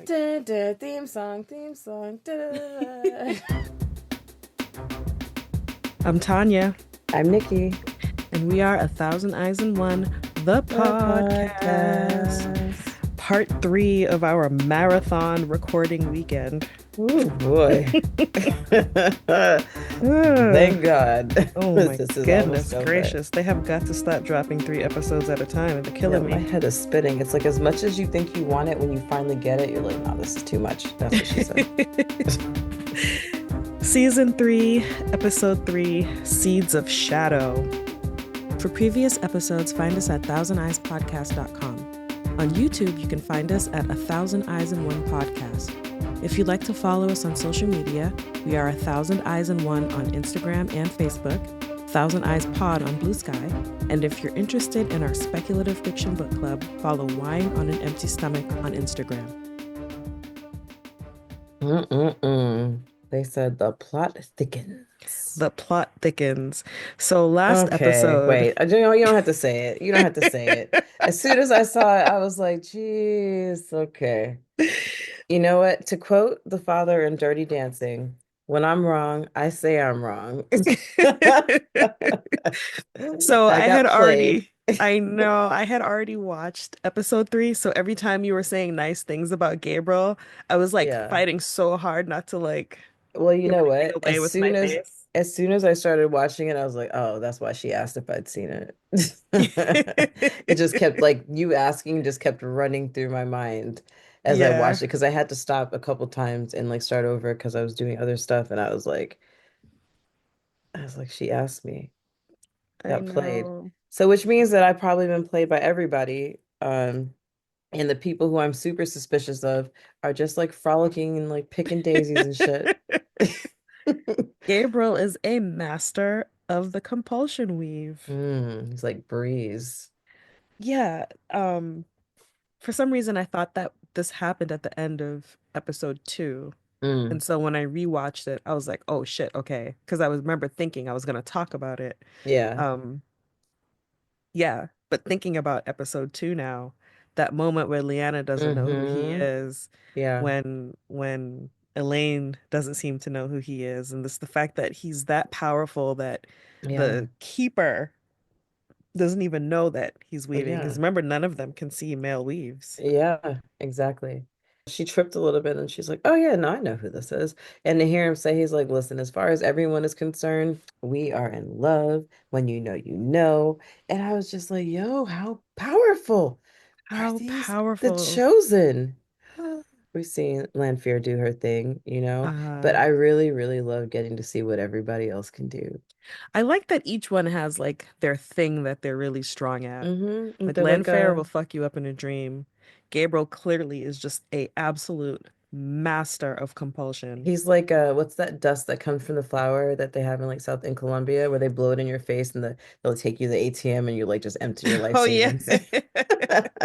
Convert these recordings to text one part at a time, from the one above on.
Da, da, theme song, theme song. Da, da, da. I'm Tanya, I'm Nikki. and we are A Thousand Eyes in One, the The podcast, podcast. part 3 of our marathon recording weekend. Oh boy. Ugh. Thank God. Oh my This is almost goodness over. gracious. They have got to stop dropping 3 episodes at a time, and they're Yeah, killing my me. head is spinning. It's like as much as you think you want it, when you finally get it, you're like, no, this is too much. That's what she said. Season 3, Episode 3, Seeds of Shadow. For previous episodes, find us at thousandeyespod.bsky.social. On YouTube, you can find us at A Thousand Eyes in One Podcast. If you'd like to follow us on social media, we are A Thousand Eyes in One on Instagram and Facebook, Thousand Eyes Pod on Blue Sky, and if you're interested in our speculative fiction book club, follow Wine on an Empty Stomach on Instagram. Mm-mm-mm. They said the plot thickens. The plot thickens. So last Okay, episode, wait. You don't have to say it. You don't have to say it. As soon as I saw it, I was like, geez, okay. You know what? To quote the father in Dirty Dancing, when I'm wrong, I say I'm wrong. so I I had got played. already, I know, I had already watched episode 3. So every time you were saying nice things about Gabriel, I was like Yeah. fighting so hard not to like Well, you give know anything what? away with my face. As soon as I started watching it, I was like, oh, that's why she asked if I'd seen it. It just kept like you asking just kept running through my mind as I Yeah, watched it because I had to stop a couple times and like start over because I was doing other stuff and I was like, she asked me. I Got played. know. So which means that I've probably been played by everybody. And the people who I'm super suspicious of are just like frolicking and like picking daisies and shit. Gabriel is a master of the compulsion weave. He's like Breeze. Yeah, for some reason I thought that this happened at the end of episode 2. Mm, And so when I rewatched it, I was like, oh shit, okay. Because I was remember thinking I was gonna talk about it. yeah. Um, yeah, but thinking about episode 2 now, that moment where Leanna doesn't know who he Mm-hmm. is, Yeah. when Elaine doesn't seem to know who he is, and this the fact that he's that powerful that Yeah. the keeper doesn't even know that he's weaving. Because Yeah. remember, none of them can see male weaves. Yeah. Exactly. She tripped a little bit and she's like, oh yeah, no, I know who this is. And to hear him say, he's like, listen, as far as everyone is concerned, we are in love. When you know, you know. And I was just like, yo, how powerful are How these the powerful. chosen? We've seen Lanfear do her thing, but Uh, I really, really love getting to see what everybody else can do. I like that each one has like their thing that they're really strong at. Like They're like Lanfair will fuck you up in a dream. Gabriel clearly is just a absolute master of compulsion. he's like what's that dust that comes from the flower that they have in like South in Colombia where they blow it in your face and they'll take you to the ATM and you like just empty your life Oh yeah. savings. That's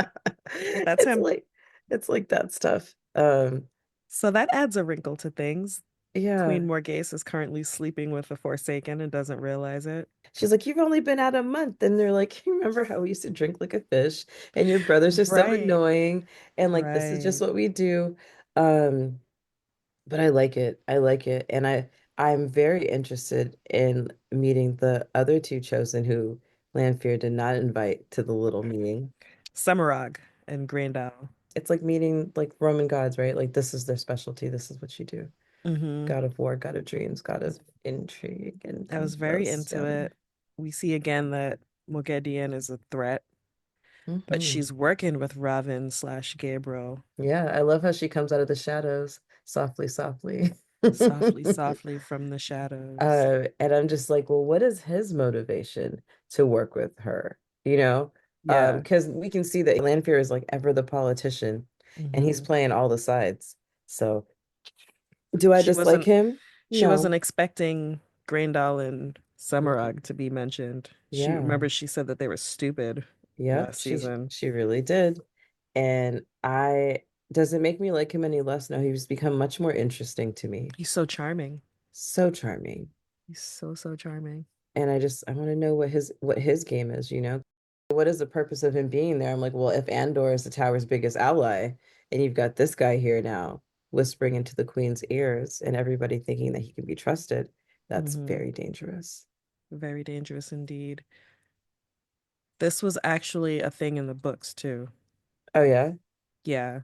It's him. like it's like that stuff. So that adds a wrinkle to things. Yeah. Queen Morghese is currently sleeping with the Forsaken and doesn't realize it. She's like, you've only been out a month. And they're like, you remember how we used to drink like a fish? And your brothers are so Right. annoying. And like, this is just Right. what we do. Um, but I like it. I like it. And I'm very interested in meeting the other two chosen who Lanfear did not invite to the little meeting. Semarog and Grandal. It's like meeting like Roman gods, right? Like this is their specialty. This is what you do. Hmm. God of war, god of dreams, god of intrigue and I was very into devotion. it. We see again that Moghedien is a threat, but Hmm. she's working with Raven slash Gabriel Yeah, I love how she comes out of the shadows softly, softly. softly, softly from the shadows. And I'm just like, well, what is his motivation to work with her? You know? Yeah. Because we can see that Lanfear is like ever the politician and he's Hmm. playing all the sides. So do I She dislike wasn't him? she wasn't No. expecting Grandal and Semarog Mm-mm. to be mentioned. She Yeah. remember she said that they were stupid Yep. last She season. she really did. And I does it make me like him any less? No, he's become much more interesting to me. He's so charming. So charming. He's so, so charming. And I want to know what his game is, you know? What is the purpose of him being there? I'm like, well, if Andor is the tower's biggest ally, And you've got this guy here now whispering into the queen's ears and everybody thinking that he can be trusted. That's Hmm. very dangerous. Very dangerous indeed. This was actually a thing in the books too. Oh yeah, Yeah.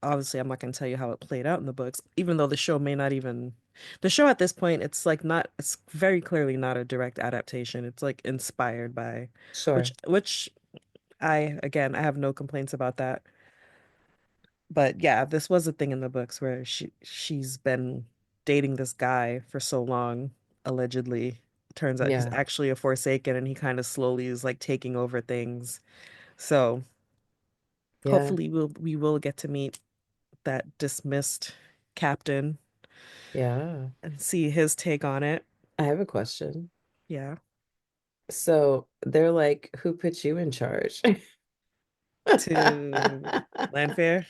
Obviously, I'm not going to tell you how it played out in the books, even though the show may not even. The show at this point, it's like not, it's very clearly not a direct adaptation. It's like inspired by, sure. which again, I have no complaints about that. But yeah, this was a thing in the books where she's been dating this guy for so long, allegedly. Turns out he's Yeah, actually a Forsaken and he kind of slowly is like taking over things. So yeah, hopefully we will get to meet that dismissed captain yeah. and see his take on it. I have a question. Yeah. So they're like, who put you in charge? To Landfair,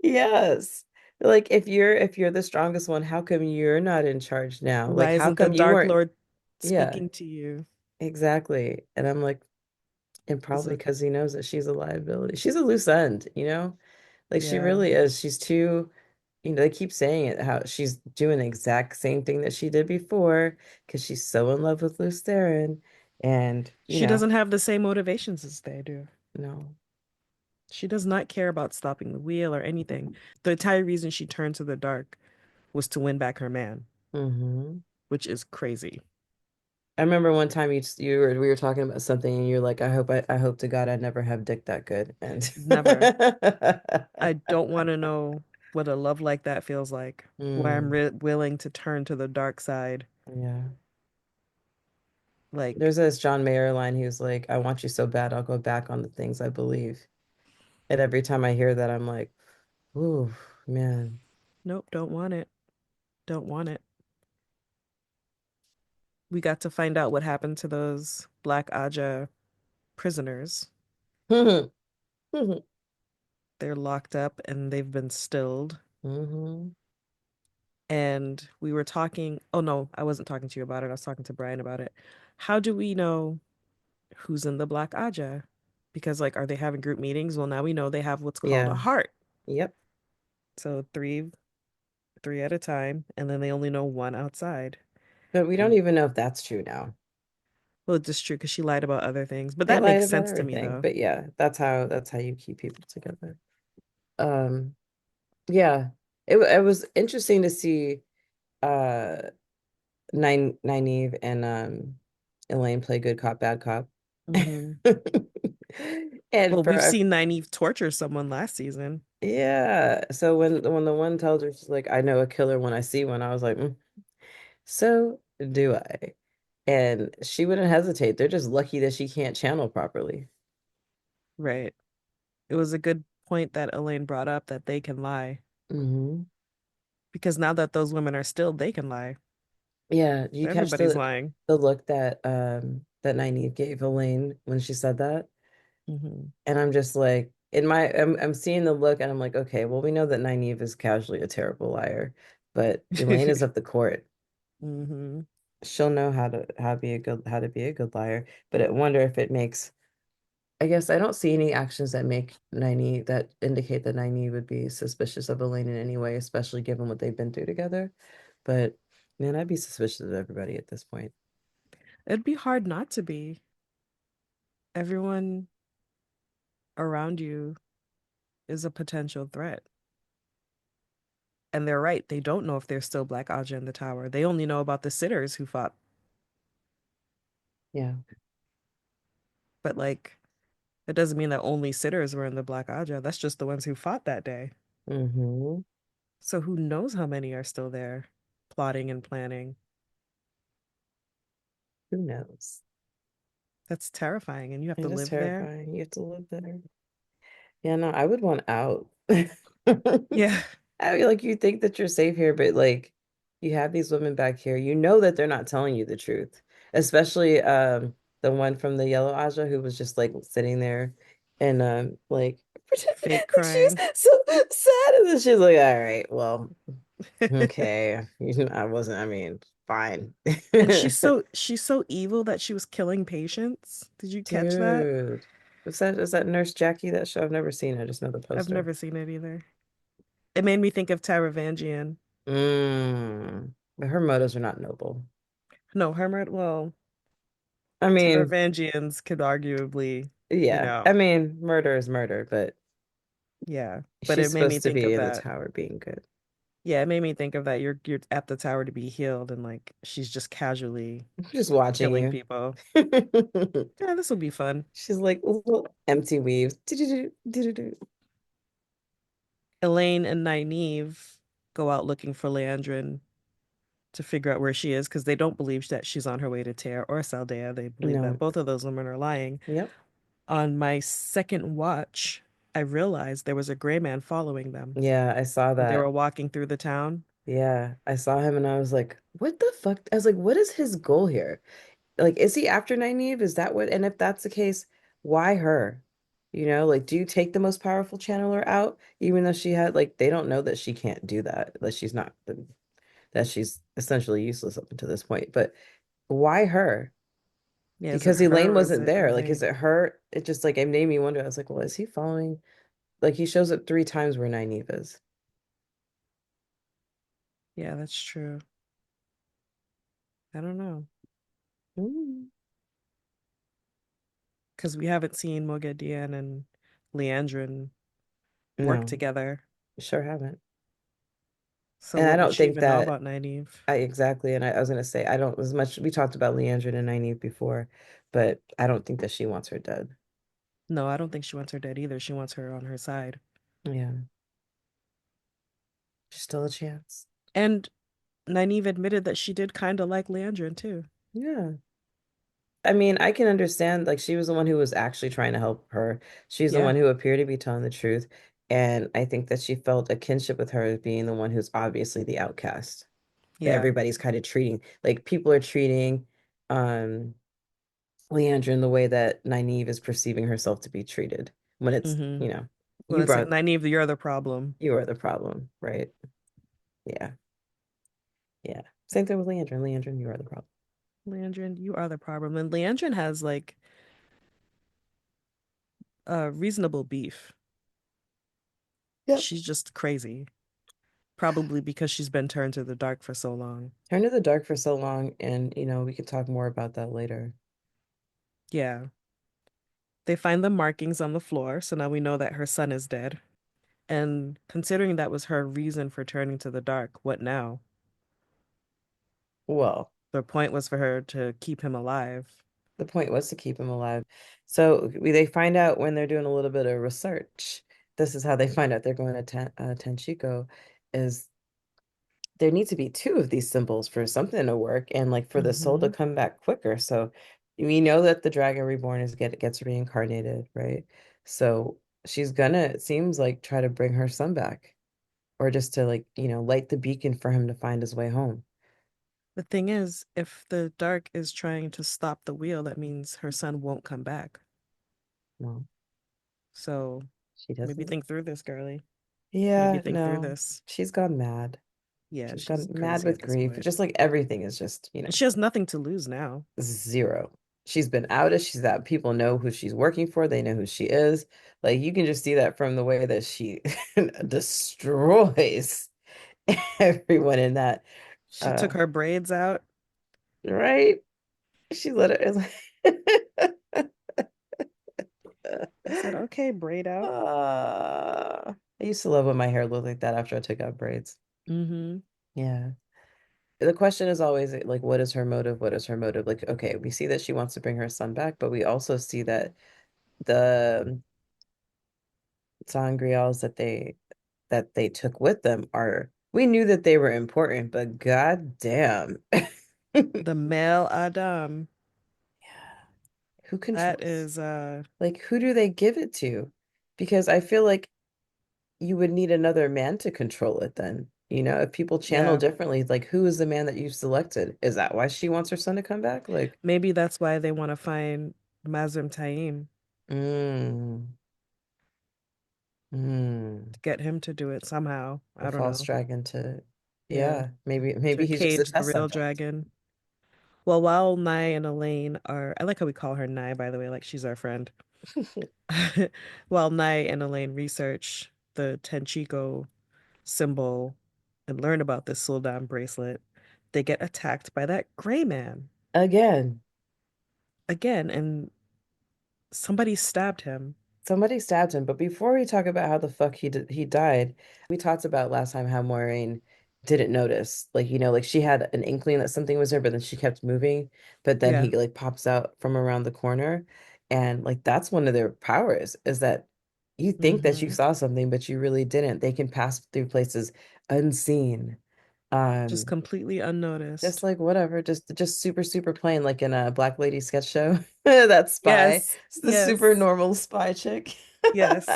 Yes. Like if you're the strongest one, how come you're not in charge now? Like why how isn't the come you Dark weren't? Lord Yeah, speaking to you? exactly. And I'm like, and Is probably it? because he knows that she's a liability. She's a loose end, you know? Like she Yeah. really is. She's too, they keep saying it, how she's doing the exact same thing that she did before because she's so in love with Luce Theron. And, She doesn't have the same motivations as they do. no. She does not care about stopping the wheel or anything. The entire reason she turned to the dark was to win back her man, Hmm. which is crazy. I remember one time we were talking about something and you're like, I hope to God I never have dick that good. And Never. I don't want to know what a love like that feels like, where I'm mm, willing to turn to the dark side. yeah. Like, There's this John Mayer line. He was like, I want you so bad I'll go back on the things I believe. And every time I hear that, I'm like, ooh, man. nope, don't want it. Don't want it. We got to find out what happened to those Black Aja prisoners. Hmm. They're locked up and they've been stilled. Hmm. And we were talking, oh no, I wasn't talking to you about it. I was talking to Brian about it. How do we know who's in the Black Aja? Because like, are they having group meetings? Well, now we know they have what's called a Yeah. heart. Yep. So three at a time, and then they only know one outside. But we don't And even know if that's true now. well, it's just true because she lied about other things. But They that lied makes about sense to me everything. though. But yeah, that's how you keep people together. Um, yeah. It was interesting to see uh Nynaeve and Elaine play good cop, bad cop. Hmm. And Well, we've for seen Nynaeve torture someone last season. yeah, so when the one tells her she's like, I know a killer when I see one, I was like, so do I. And she wouldn't hesitate. They're just lucky that she can't channel properly. Right. It was a good point that Elaine brought up that they can lie. Hmm. Because now that those women are still, they can lie. Yeah, do you catch Everybody's lying. the look that that Nynaeve gave Elaine when she said that? Hmm. And I'm just like, I'm seeing the look and I'm like, okay, well, we know that Nynaeve is casually a terrible liar, but Elaine is of the court. Hmm. She'll know how to be a good liar. But I wonder if it makes, I guess I don't see any actions that make Nynaeve that indicate that Nynaeve would be suspicious of Elaine in any way, especially given what they've been through together. But man, I'd be suspicious of everybody at this point. It'd be hard not to be. Everyone around you is a potential threat. And they're right. They don't know if there's still Black Aja in the tower. They only know about the sitters who fought. Yeah. But like, it doesn't mean that only sitters were in the Black Aja. That's just the ones who fought that day. Hmm. So who knows how many are still there plotting and planning? Who knows? That's terrifying. And you have to It is live there. terrifying. You have to live there. Yeah, no, I would want out. Yeah. I mean, like you think that you're safe here, but like you have these women back here. You know that they're not telling you the truth. Especially the one from the Yellow Aja who was just like sitting there and like Fake like she was crying. so sad and then she's like, all right, well, okay. I wasn't, I mean, fine. And she's so evil that she was killing patients. Did you catch that? Dude. Is that Nurse Jackie, that show? I've never seen it. I just know the I've poster. never seen it either. It made me think of Taravangian. But her motives are not noble. No, Hermit, well, I mean, Taravangians could arguably, you yeah. I know, mean, murder is murder, but yeah. But she's it made me supposed to think be of in the that. tower being good. Yeah, it made me think of that. You're at the tower to be healed, and like she's just casually Just watching killing you. people. Yeah, this will be fun. She's like little empty weaves. Do-do-do, do-do-do. Elaine and Nynaeve go out looking for Leandrin to figure out where she is because they don't believe that she's on her way to Tear or Saldea. They believe that No. both of those women are lying. Yep. On my second watch, I realized there was a gray man following them Yeah, I saw when they that. were walking through the town. Yeah, I saw him and I was like, what the fuck? I was like, what is his goal here? Like, is he after Nynaeve? Is that what? And if that's the case, why her? Like, do you take the most powerful channeler out, even though she had, like, they don't know that she can't do that, that she's not, that she's essentially useless up until this point. But why her? Yeah, is it Because her Elaine or is wasn't it there. Like, is Elaine? it her? It just, like, it made me wonder. I was like, well, is he following? Like, he shows up 3 times where Nynaeve is. Yeah, that's true. I don't know Mm. because we haven't seen Moghedien and Leandrin work No, together. sure haven't. So And I what would don't she think even know that about Nynaeve? I exactly, and I was gonna say I don't as much. We talked about Leandrin and Nynaeve before, but I don't think that she wants her dead. No, I don't think she wants her dead either. She wants her on her side. Yeah, there's still a chance. And Nynaeve admitted that she did kind of like Leandrin too. Yeah. I mean, I can understand, like, she was the one who was actually trying to help her. She's the Yeah. one who appeared to be telling the truth. And I think that she felt a kinship with her as being the one who's obviously the outcast. That Yeah. everybody's kind of treating, like, people are treating um Leandra in the way that Nynaeve is perceiving herself to be treated. When it's, Mm-hmm. Well, you it's like brought, Nynaeve, you're the problem. you are the problem, right? Yeah. Yeah. Same thing with Leandra. Leandra, you are the problem. Leandrin, you are the problem. And Leandrin has like reasonable beef. Yep. She's just crazy. Probably because she's been turned to the dark for so long. Turn to the dark for so long, and we could talk more about that later. Yeah. They find the markings on the floor, so now we know that her son is dead. And considering that was her reason for turning to the dark, what now? Well, The point was for her to keep him alive. the point was to keep him alive. So they find out when they're doing a little bit of research. This is how they find out they're going to Tenchiko, is there need to be 2 of these symbols for something to work and, like, for the soul to Mm-hmm. come back quicker. So we know that the dragon reborn gets reincarnated, right? So she's gonna, it seems like, try to bring her son back, or just to, like, light the beacon for him to find his way home. The thing is, if the dark is trying to stop the wheel, that means her son won't come back. No, So she maybe doesn't. think through this, girlie. Maybe Yeah, think through no, this. she's gone mad. Yeah, She's she's gone mad crazy at with this grief. point. Just like everything is just, And she has nothing to lose now. zero. She's been outed. She's that people know who she's working for. They know who she is. Like, you can just see that from the way that she destroys everyone in that. She Uh, took her braids out. right? She let it. I said, okay, braid out. I used to love when my hair looked like that after I took out braids. Mm-hmm. Yeah. The question is always, like, what is her motive? What is her motive? Like, okay, we see that she wants to bring her son back, but we also see that the sangreals that they took with them are, we knew that they were important, but god damn. The male Adam. Who That controls, is like, who do they give it to? Because I feel like you would need another man to control it then. If people channel yeah. differently, like, who is the man that you selected? Is that why she wants her son to come back? Like, Maybe that's why they want to find Mazrim Taim mm, mm, to get him to do it somehow. the I don't false know. dragon to, Yeah. yeah, maybe To he's just a cage the test real subject. dragon. Well, while Nye and Elaine are, I like how we call her Nye, by the way, like she's our friend. While Nye and Elaine research the Tenchiko symbol and learn about this Suldan bracelet, they get attacked by that gray man Again. again, and somebody stabbed him. Somebody stabbed him, but before we talk about how the fuck he died, we talked about last time how Maureen didn't notice. Like, like she had an inkling that something was there, but then she kept moving. But then Yeah. he like pops out from around the corner. And like that's one of their powers is that you think that you Hmm. saw something, but you really didn't. They can pass through places unseen. Just Um, completely just unnoticed. like whatever, just super, super plain, like in a Black Lady sketch show. That spy, Yes. it's the super Yes. normal spy chick. Yes.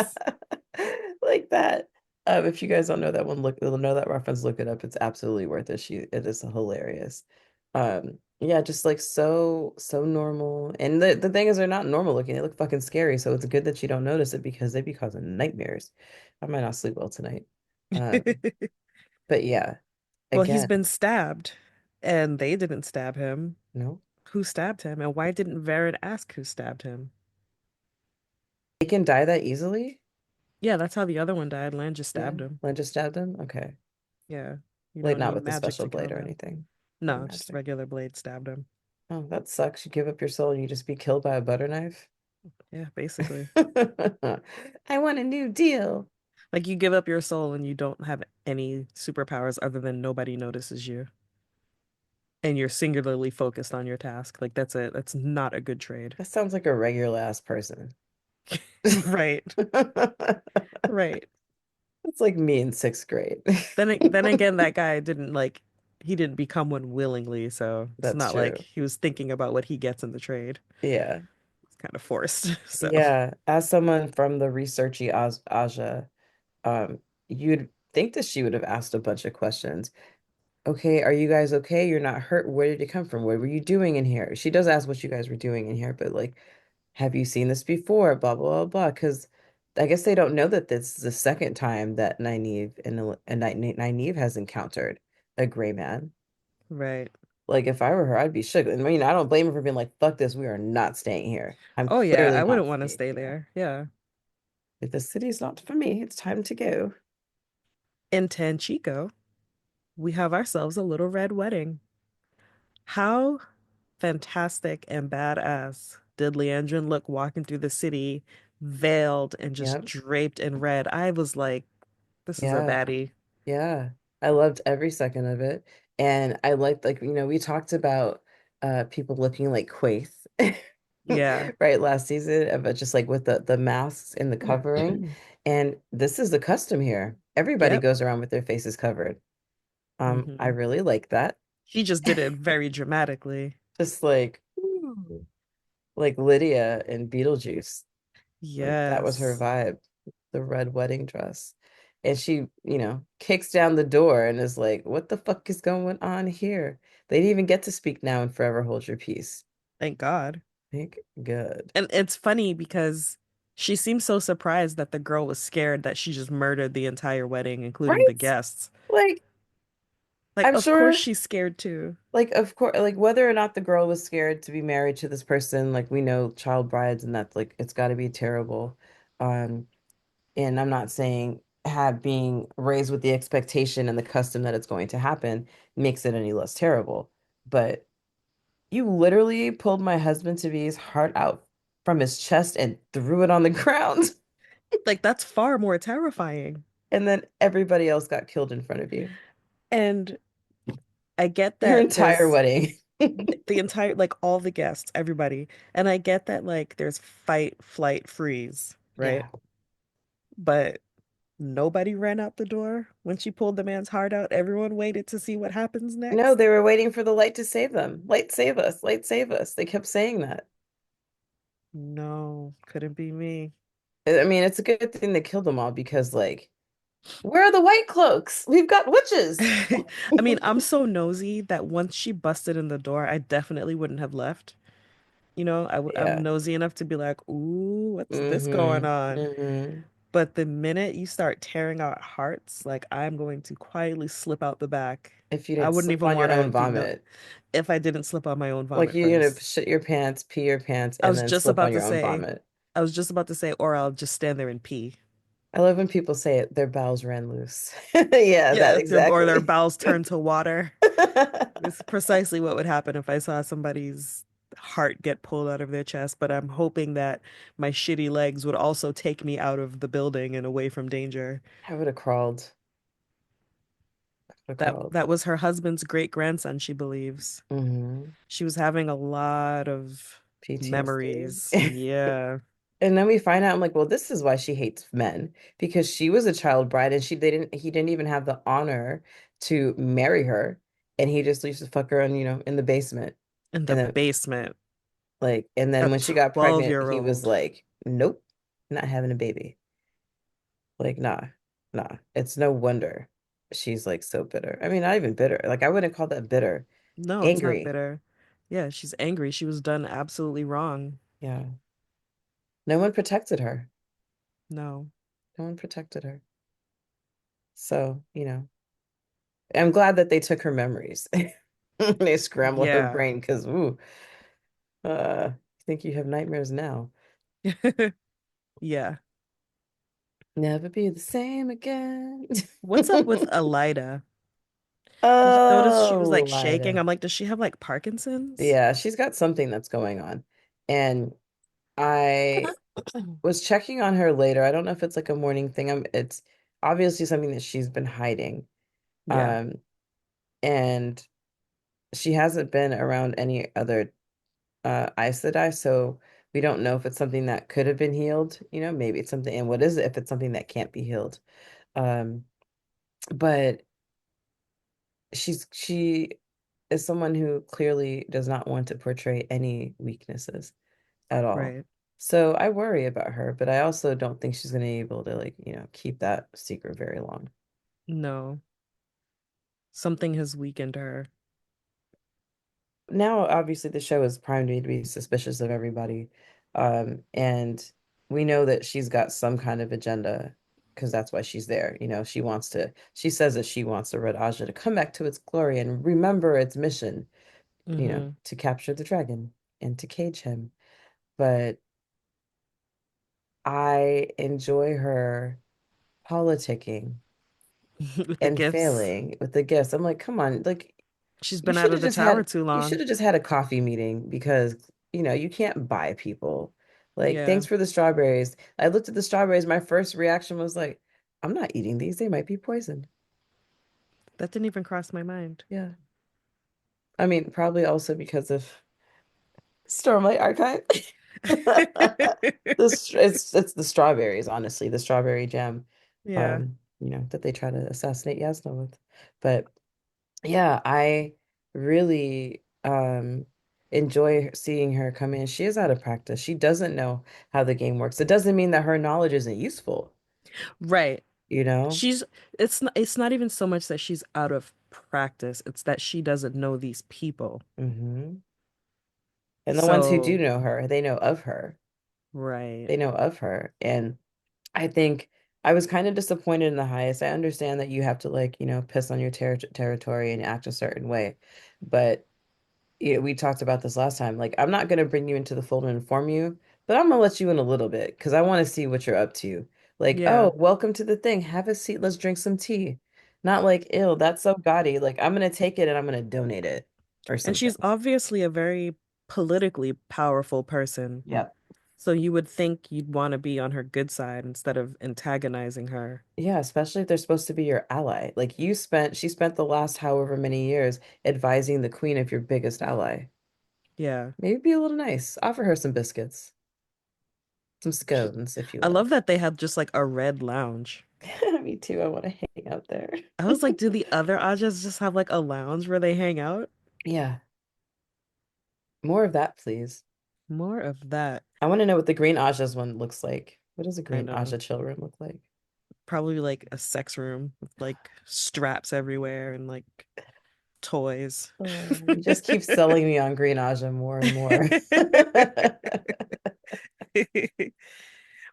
Like that. If you guys don't know that one, know that reference, look it up. It's absolutely worth it. It is hilarious. Yeah, just like so normal. And the thing is they're not normal looking. They look fucking scary. So it's good that you don't notice it because they'd be causing nightmares. I might not sleep well tonight. Um, but yeah, Well, he's again, been stabbed, and they didn't stab him. no. Who stabbed him, and why didn't Varen ask who stabbed him? They can die that easily? Yeah, that's how the other one died. Lan just stabbed Yeah. him. Lynn just stabbed him? Okay. Yeah. You Like don't not need with the magic special to blade kill or them. anything. Not No, just magic. regular blade stabbed him. Oh, that sucks. You give up your soul and you just be killed by a butter knife. Yeah, basically. I want a new deal. Like you give up your soul and you don't have any superpowers other than nobody notices you. And you're singularly focused on your task. Like that's it. That's not a good trade. That sounds like a regular ass person. Right. Right. It's like me in sixth grade. Then again, that guy didn't like he didn't become one willingly, so it's That's not like true. he was thinking about what he gets in the trade. Yeah. It's kind of forced. So Yeah. As someone from the researchy Aja, you'd think that she would have asked a bunch of questions. Okay, are you guys okay? You're not hurt. Where did it come from? What were you doing in here? She does ask what you guys were doing in here, but like, have you seen this before? Blah blah blah blah. Because I guess they don't know that this is the second time that Nynaeve has encountered a gray man. right. Like if I were her, I'd be shook. I mean, I don't blame her for being like, "Fuck this, we are not staying here. I'm Oh yeah, clearly I not wouldn't want to staying stay here. there. Yeah. If the city's not for me, it's time to go." In Tanchico, we have ourselves a little red wedding. How fantastic and badass did Leandrin look walking through the city, veiled and just Yep. draped in red? I was like, this is a Yeah. baddie. Yeah, I loved every second of it. And I liked like, we talked about people looking like Quaith, Yeah. right, last season, but just like with the masks and the covering. And this is the custom here. Everybody Yep. goes around with their faces covered. I Hmm. really like that. She just did it very dramatically. Just like ooh, like Lydia in Beetlejuice. Like that was her Yes. vibe, the red wedding dress. And she, kicks down the door and is like, what the fuck is going on here? They didn't even get to speak now and forever hold your peace. Thank God. Thank good. And it's funny because she seemed so surprised that the girl was scared that she just murdered the entire wedding, including the Right? guests. Like, Like, I'm of course sure, she's scared too. like, of course, like, whether or not the girl was scared to be married to this person, like, we know child brides and that's like, it's got to be terrible. Um, and I'm not saying have being raised with the expectation and the custom that it's going to happen makes it any less terrible. But you literally pulled my husband to be his heart out from his chest and threw it on the ground. Like, that's far more terrifying. And then everybody else got killed in front of you. And I get Your that entire there's wedding. the entire, like, all the guests, everybody. And I get that, like, there's fight, flight, freeze, right? Yeah. But nobody ran out the door when she pulled the man's heart out. Everyone waited to see what happens No, next. they were waiting for the light to save them. Light save us. Light save us. They kept saying that. No, couldn't be me. I mean, it's a good thing they killed them all because, like, where are the white cloaks? We've got witches. I mean, I'm so nosy that once she busted in the door, I definitely wouldn't have left. I'm Yeah. nosy enough to be like, ooh, what's this going Mm-hmm. on? Mm-hmm. But the minute you start tearing out hearts, like I'm going to quietly slip out the back. If you I didn't wouldn't slip even on want your to own be no vomit, if I didn't slip on my own like vomit you're gonna first. shit your pants, pee your pants, I and was then just slip on about to your own say, vomit. I was just about to say, or I'll just stand there and pee. I love when people say it, their bowels ran loose. Yeah, that Yeah, or their exactly. bowels turn to water. This is precisely what would happen if I saw somebody's heart get pulled out of their chest, but I'm hoping that my shitty legs would also take me out of the building and away from danger. I would have crawled. I would have That crawled. that was her husband's great grandson, she believes. Hmm. She was having a lot of PTSD. memories. Yeah. And then we find out, I'm like, well, this is why she hates men because she was a child bride and he didn't even have the honor to marry her. And he just used to fuck her in, in the basement. In the And then, basement. and then A when she got pregnant, 12-year he was old. like, nope, not having a baby. Like, nah, nah. It's no wonder she's like so bitter. I mean, not even bitter. Like, I wouldn't call that bitter. No, it's not Angry. bitter. Yeah, she's angry. She was done absolutely wrong. Yeah. No one protected her. No. No one protected her. So, I'm glad that they took her memories. They scrambled her Yeah. brain because, I think you have nightmares now. Yeah. Never be the same again. What's up with Elida? Did you notice she was Oh, like shaking? Lida. I'm like, does she have like Parkinson's? Yeah, she's got something that's going on. And I was checking on her later. I don't know if it's like a morning thing. It's obviously something that she's been hiding. Yeah. Um, and she hasn't been around any other Aes Sedai, so we don't know if it's something that could have been healed. Maybe it's something, and what is it if it's something that can't be healed? Um, but she is someone who clearly does not want to portray any weaknesses at all. Right. So I worry about her, but I also don't think she's going to be able to like, keep that secret very long. No. Something has weakened her. Now obviously the show is primed me to be suspicious of everybody. And we know that she's got some kind of agenda because that's why she's there. She says that she wants the Red Aja to come back to its glory and remember its mission, Mm-hmm. to capture the dragon and to cage him. But I enjoy her politicking With the and gifts. failing with the gifts. I'm like, come on, like She's you been out should of have the just tower had too you should long. have just had a coffee meeting because you can't buy people. Like, Yeah. thanks for the strawberries. I looked at the strawberries. My first reaction was like, I'm not eating these. They might be poisoned. That didn't even cross my mind. Yeah. I mean, probably also because of Stormlight Archive. It's the strawberries, honestly, the strawberry jam, Yeah. that they try to assassinate Yasna with. But yeah, I really enjoy seeing her come in. She is out of practice. She doesn't know how the game works. It doesn't mean that her knowledge isn't useful, Right. you know? She's it's not even so much that she's out of practice, it's that she doesn't know these people. Hmm. And the ones who do So, know her, they know of her. right. They know of her. And I think I was kind of disappointed in the highest. I understand that you have to like, piss on your territory and act a certain way. But we talked about this last time. Like, I'm not going to bring you into the fold and inform you, but I'm going to let you in a little bit because I want to see what you're up to. Like, Yeah. oh, welcome to the thing. Have a seat. Let's drink some tea. Not like, ew, that's so gaudy. Like, I'm going to take it and I'm going to donate it or And something. she's obviously a very politically powerful person. Yep. So you would think you'd want to be on her good side instead of antagonizing her. Yeah, especially if they're supposed to be your ally. Like, she spent the last however many years advising the queen of your biggest ally. Yeah. Maybe be a little nice. Offer her some biscuits, some scones, if you I will. love that they have just like a red lounge. Me too. I want to hang out there. I was like, do the other Ajas just have like a lounge where they hang out? Yeah, more of that, please. More of that. I want to know what the green Aja's one looks like. What does a I green know. Aja chill room look like? Probably like a sex room with like straps everywhere and like toys. Oh, you just keep selling me on green Aja more and more.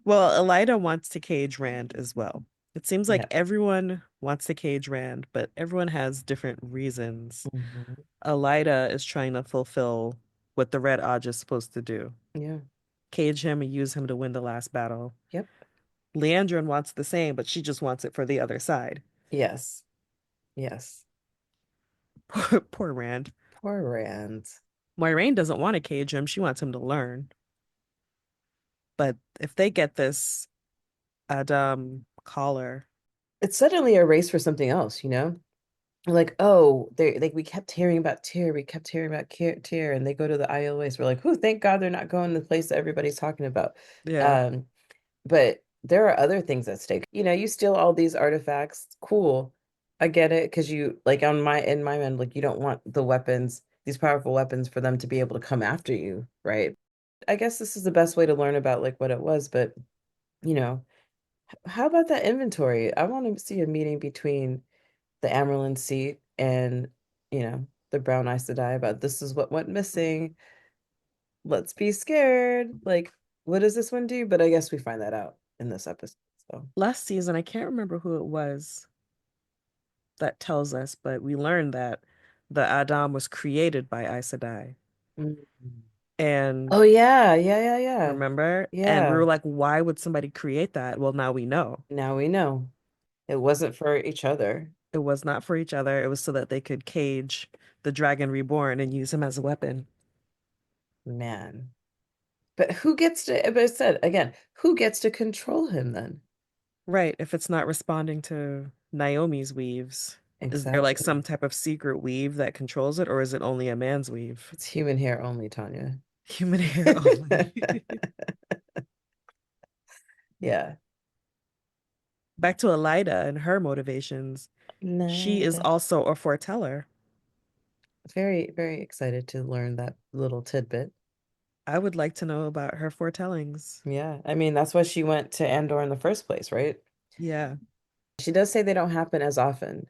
Well, Elida wants to cage Rand as well. It seems like Yeah. everyone wants to cage Rand, but everyone has different reasons. Hmm. Elida is trying to fulfill what the Red Aj is supposed to do. Yeah. cage him and use him to win the last battle. Yep. Leandrin wants the same, but she just wants it for the other side. Yes. Yes. Poor Rand. Poor Rand. Moiraine doesn't want to cage him. She wants him to learn. But if they get this Adam collar, It's suddenly a race for something else, you know? Like, oh, they like we kept hearing about Tyr, we kept hearing about Tyr, and they go to the IOAs. We're like, oh, thank God they're not going to the place that everybody's talking about. yeah, Um, but there are other things at stake. You know, you steal all these artifacts, cool. I get it, because you like in my mind, like you don't want the weapons, these powerful weapons, for them to be able to come after you, right? I guess this is the best way to learn about like what it was, but you know, how about that inventory? I want to see a meeting between the Amerlin seat and, the Brown Aes Sedai about this is what went missing. Let's be scared. Like, what does this one do? But I guess we find that out in this episode. So, last season, I can't remember who it was that tells us, but we learned that the Adam was created by Aes Sedai. mm. And Oh yeah, yeah, yeah, yeah. remember? And we were Yeah. like, why would somebody create that? Well, now we know. Now we know. It wasn't for each other. It was not for each other. It was so that they could cage the dragon reborn and use him as a weapon. Man. But who gets to, but I said again, who gets to control him then? Right. If it's not responding to Naomi's weaves, is there like some Exactly. type of secret weave that controls it, or is it only a man's weave? It's human hair only, Tanya. Human hair only. Yeah. Back to Elida and her motivations. She is Nida. also a foreteller. Very, very excited to learn that little tidbit. I would like to know about her foretellings. Yeah. I mean, that's why she went to Andor in the first place, right? Yeah. She does say they don't happen as often,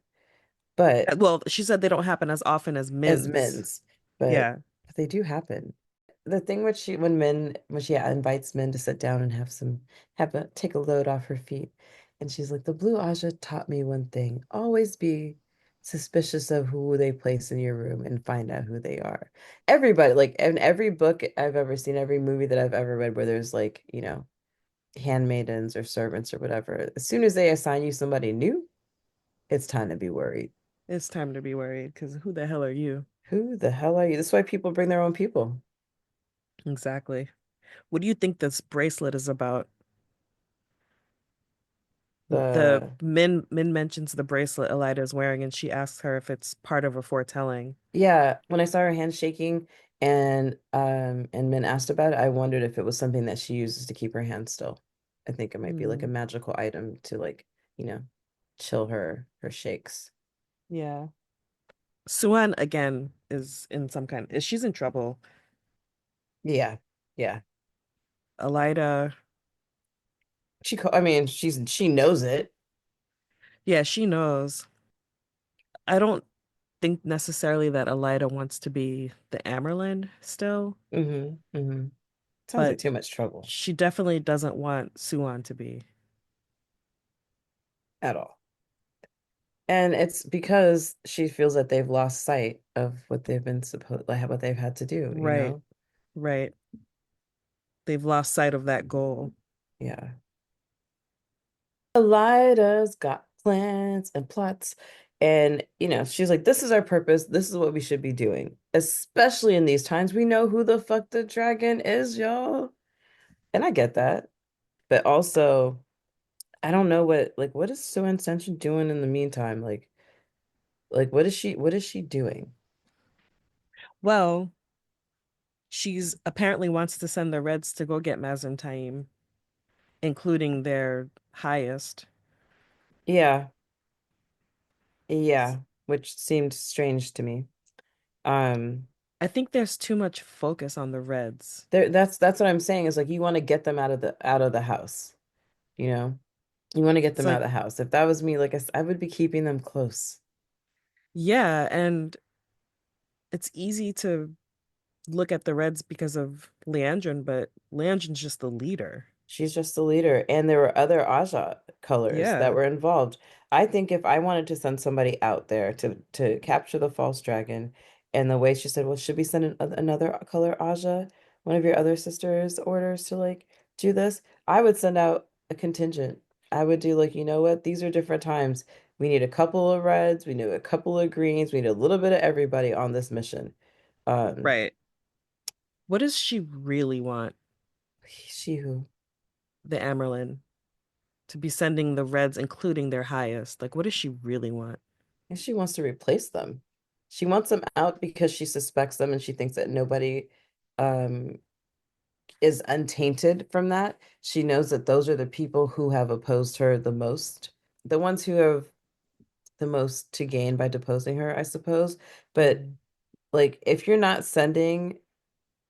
but Well, she said they don't happen as often as as men's. men's, but Yeah. they do happen. The thing with when she invites men to sit down and take a load off her feet, and she's like, the Blue Aja taught me one thing: always be suspicious of who they place in your room and find out who they are. Everybody, like in every book I've ever seen, every movie that I've ever read, where there's like, handmaidens or servants or whatever, as soon as they assign you somebody new, it's time to be worried. It's time to be worried because who the hell are you? Who the hell are you? This is why people bring their own people. Exactly. What do you think this bracelet is about? The The Min mentions the bracelet Elida is wearing, and she asks her if it's part of a foretelling. Yeah, when I saw her hand shaking and Min asked about it, I wondered if it was something that she uses to keep her hand still. I think it might be like a Hmm. magical item to like, you know, chill her shakes. Yeah. Suan again is in some kind. She's in trouble. Yeah. Yeah. Elida, I mean, she knows it. yeah, she knows. I don't think necessarily that Elida wants to be the Amerlin still, Mm-hmm. Sounds like but too much trouble she definitely doesn't want Suan to be. at all. And it's because she feels that they've lost sight of what they've been supposed like what they've had to do, you Right, know? right. They've lost sight of that goal. Yeah. Elida's got plans and plots. And, she's like, this is our purpose. This is what we should be doing. Especially in these times. We know who the fuck the dragon is, y'all. And I get that. But also, I don't know what is Sue Ascension doing in the meantime? Like what is she doing? Well, she's apparently wants to send the Reds to go get Maz and Taim, including their highest. Yeah, yeah, which seemed strange to me. Um, I think there's too much focus on the Reds. that's what I'm saying is like you want to get them out of the house, you know? You want to get It's them out like, of the house. If that was me, like I would be keeping them close. yeah, and it's easy to look at the Reds because of Leandrin, but Leandrin's just the leader. She's just the leader. And there were other Aja colors that Yeah, were involved. I think if I wanted to send somebody out there to capture the false dragon, and the way she said, well, should we send another color Aja? one of your other sisters orders to like do this, I would send out a contingent. I would do like, you know what? These are different times. We need a couple of reds, we need a couple of greens, we need a little bit of everybody on this mission. Um, Right. What does she really want, she who the Amerlin, to be sending the Reds, including their highest? Like, what does she really want? and she wants to replace them. She wants them out because she suspects them and she thinks that nobody um is untainted from that. She knows that those are the people who have opposed her the most, the ones who have the most to gain by deposing her, I suppose. But Mm. like, if you're not sending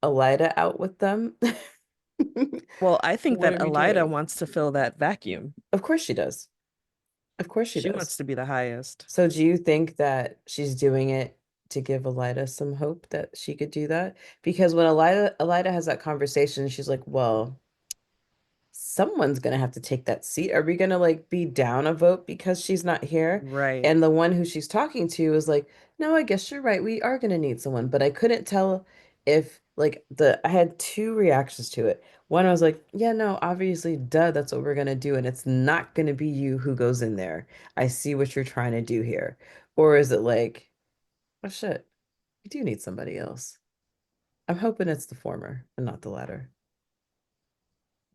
Elida out with them, Well, I think what that are we Elida doing? wants to fill that vacuum. Of course she does. Of course she She does. wants to be the highest. So do you think that she's doing it to give Elida some hope that she could do that? Because when Elida has that conversation, she's like, well, someone's gonna have to take that seat. Are we gonna like be down a vote because she's not here? Right. And the one who she's talking to is like, no, I guess you're right. We are gonna need someone. But I couldn't tell if like I had two reactions to it. One, I was like, yeah, no, obviously, duh, that's what we're gonna do, and it's not gonna be you who goes in there. I see what you're trying to do here. Or is it like, oh shit, we do need somebody else. I'm hoping it's the former and not the latter.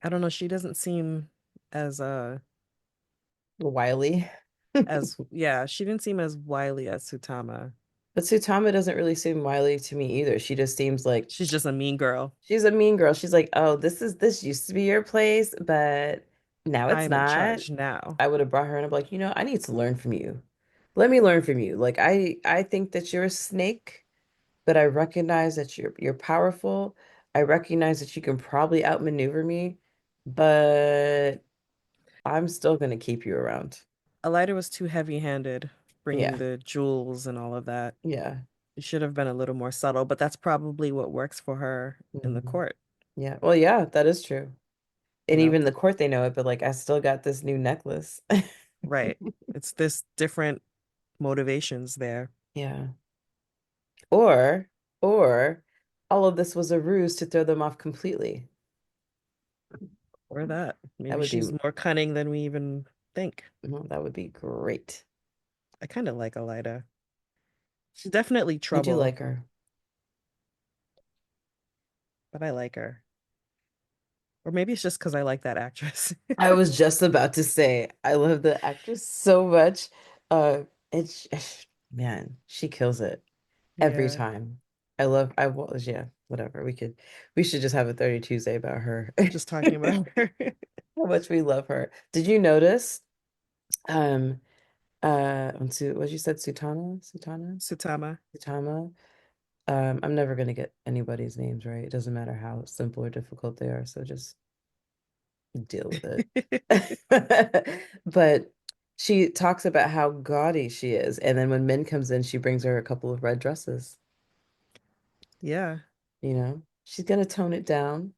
I don't know. She doesn't seem as Wiley. yeah, she didn't seem as wily as Sutama. But Sutama doesn't really seem wily to me either. She just seems like She's just a mean girl. she's a mean girl. She's like, oh, this used to be your place, but now it's I'm in not. charge now. I would have brought her and I'm like, I need to learn from you. Let me learn from you. Like I think that you're a snake, but I recognize that you're powerful. I recognize that you can probably outmaneuver me, but I'm still gonna keep you around. Elida was too heavy-handed, bringing Yeah. the jewels and all of that. Yeah. It should have been a little more subtle, but that's probably what works for her in the Mhm. court, Yeah. Well, yeah, that is true. you And know? even the court, they know it, but like I still got this new necklace. Right. It's this different motivations there. Yeah. Or, or all of this was a ruse to throw them off completely. Or that. That Maybe would be, she's more cunning than we even think. well, that would be great. I kind of like Elida. She's definitely I do trouble, like her. but I like her. Or maybe it's just because I like that actress. I was just about to say, I love the actress so much. It's man, she kills it every Yeah, time. I was, yeah, whatever. We should just have a 30 Tuesday about her. just talking about her. How much we love her. Did you notice? Um, what you said, Sutama. Sutama. I'm never gonna get anybody's names right. It doesn't matter how simple or difficult they are, so just deal with it. But she talks about how gaudy she is, and then when Min comes in, she brings her a couple of red dresses. Yeah, She's gonna tone it down,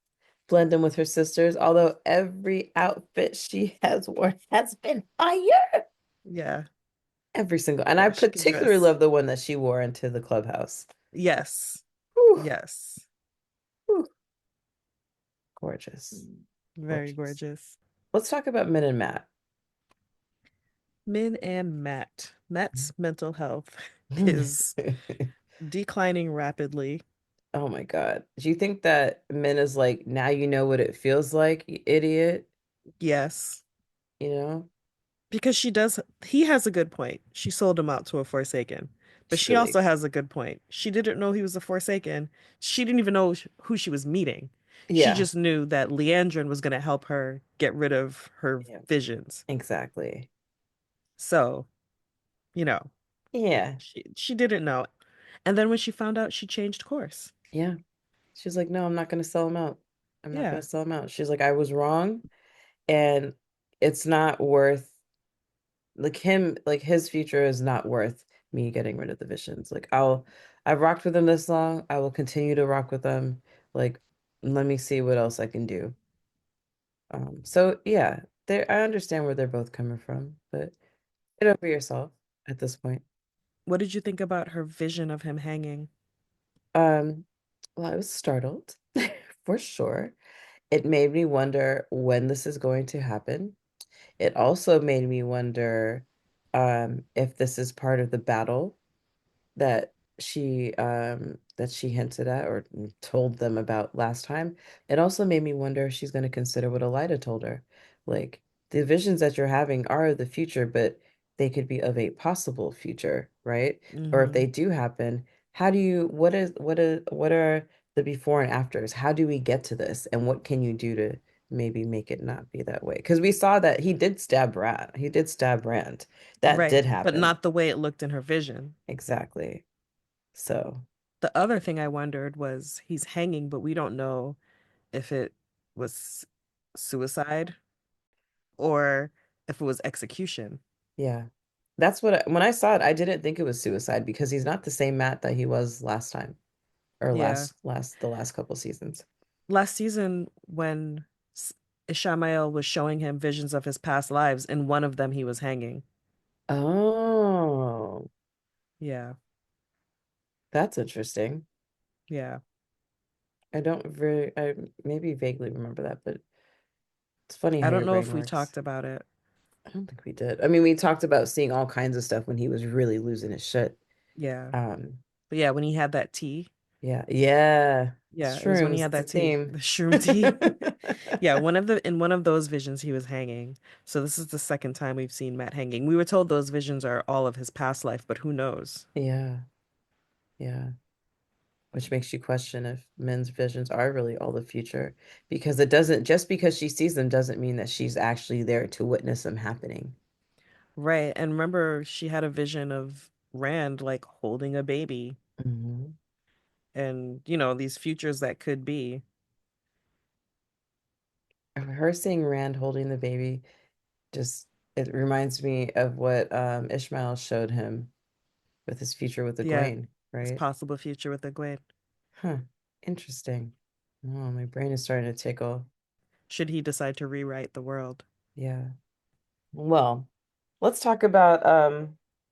blend in with her sisters, although every outfit she has worn has been fire. yeah, Every single, and I yeah. She can particularly dress. love the one that she wore into the clubhouse. Yes, Whew, yes. whew, gorgeous, Very gorgeous. gorgeous. Let's talk about Min and Matt. Min and Matt. Matt's mental health is declining rapidly. Oh my God. Do you think that Min is like, now you know what it feels like, you idiot? Yes, You know? because he has a good point. She sold him out to a Forsaken. But She she really, also has a good point. She didn't know he was a Forsaken. She didn't even know who she was meeting. She yeah, just knew that Leandrin was going to help her get rid of her yeah, visions. exactly. So, you know, Yeah, she didn't know. And then when she found out, she changed course. yeah. She's like, no, I'm not gonna sell him out. I'm not gonna Yeah. sell him out. She's like, I was wrong, and it's not worth like his future is not worth me getting rid of the visions. Like I've rocked with him this long. I will continue to rock with them. Like, let me see what else I can do. So yeah, I understand where they're both coming from, but get over yourself at this point. What did you think about her vision of him hanging? Um, well, I was startled. for sure. It made me wonder when this is going to happen. It also made me wonder if this is part of the battle that she hinted at or told them about last time. It also made me wonder if she's going to consider what Elida told her. Like the visions that you're having are the future, but they could be of a possible future, right? Or if Hmm. they do happen, how do you what are the before and afters? How do we get to this? And what can you do to maybe make it not be that way? Because we saw that he did stab Rat. He did stab Rand. That Right, did but happen. not the way it looked in her vision. Exactly. So, The other thing I wondered was he's hanging, but we don't know if it was suicide or if it was execution. yeah. That's when I saw it, I didn't think it was suicide because he's not the same Matt that he was last time or Yeah. the last couple seasons. Last season, when S- Ishamael was showing him visions of his past lives, in one of them he was hanging. Oh, Yeah. that's interesting. Yeah. I maybe vaguely remember that, but it's funny I how don't your know brain if we works. talked about it. I don't think we did. I mean, we talked about seeing all kinds of stuff when he was really losing his shit. Yeah. Um, But yeah, when he had that tea. yeah, yeah. Yeah, it was when he Shrooms, had it's a that tea, theme. the shroom tea. Yeah, in one of those visions he was hanging. So this is the second time we've seen Matt hanging. We were told those visions are all of his past life, but who knows? Yeah, yeah. Which makes you question if men's visions are really all the future. Because it doesn't, just because she sees them doesn't mean that she's actually there to witness them happening. Right. And remember she had a vision of Rand like holding a baby Hmm. and, these futures that could be. Her seeing Rand holding the baby just, it reminds me of what Ishmael showed him with his future with Yeah, Egwene, his right? possible future with Egwene. Huh. Interesting. Oh, my brain is starting to tickle. Should he decide to rewrite the world? Yeah. Well, let's talk about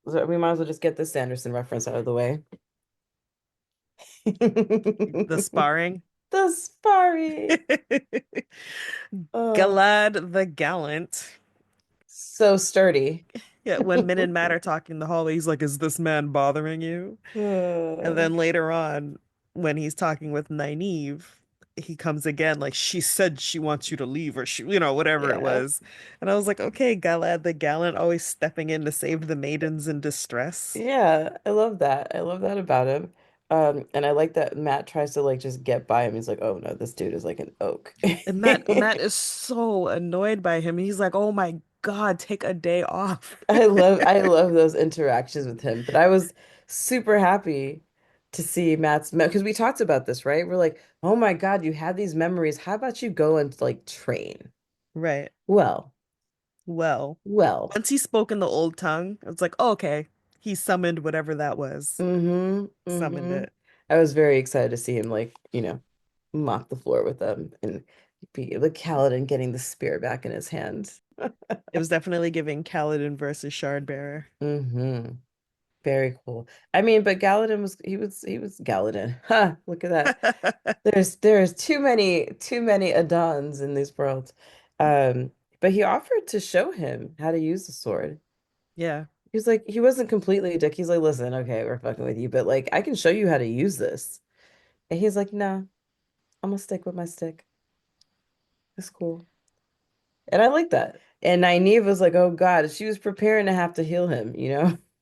we might as well just get this Sanderson reference out of the way. The sparring? The sparring. Oh, Galad the Gallant. so sturdy. Yeah, when Min and Matt are talking in the hallway, he's like, "Is this man bothering you?" And Uh, then later on, when he's talking with Nynaeve, he comes again, like, "She said she wants you to leave," or whatever it yeah. was. And I was like, okay, Galad the Gallant, always stepping in to save the maidens in distress. Yeah, I love that. I love that about him. And I like that Matt tries to like just get by him. He's like, oh no, this dude is like an oak. And Matt is so annoyed by him. He's like, "Oh my God, take a day off." I love those interactions with him. But I was super happy to see Matt's because we talked about this, right? We're like, oh my God, you had these memories. How about you go and like train? Right. Well, Well, well. once he spoke in the old tongue, I was like, oh, okay, he summoned whatever that was. Mm-hmm. Summoned Mm-hmm. it. I was very excited to see him like, mop the floor with them and be the Kaladin getting the spear back in his hand. It was definitely giving Kaladin versus Shardbearer. Mm-hmm. Very cool. I mean, but Galadin was Galadin. Ha, look at that. There's too many Adons in this world. Um, but he offered to show him how to use the sword. Yeah. He was like, he wasn't completely a dick. He's like, listen, okay, we're fucking with you, but like I can show you how to use this. And he's like, no, I'm gonna stick with my stick. It's cool. And I like that. And Nynaeve was like, oh God, she was preparing to have to heal him,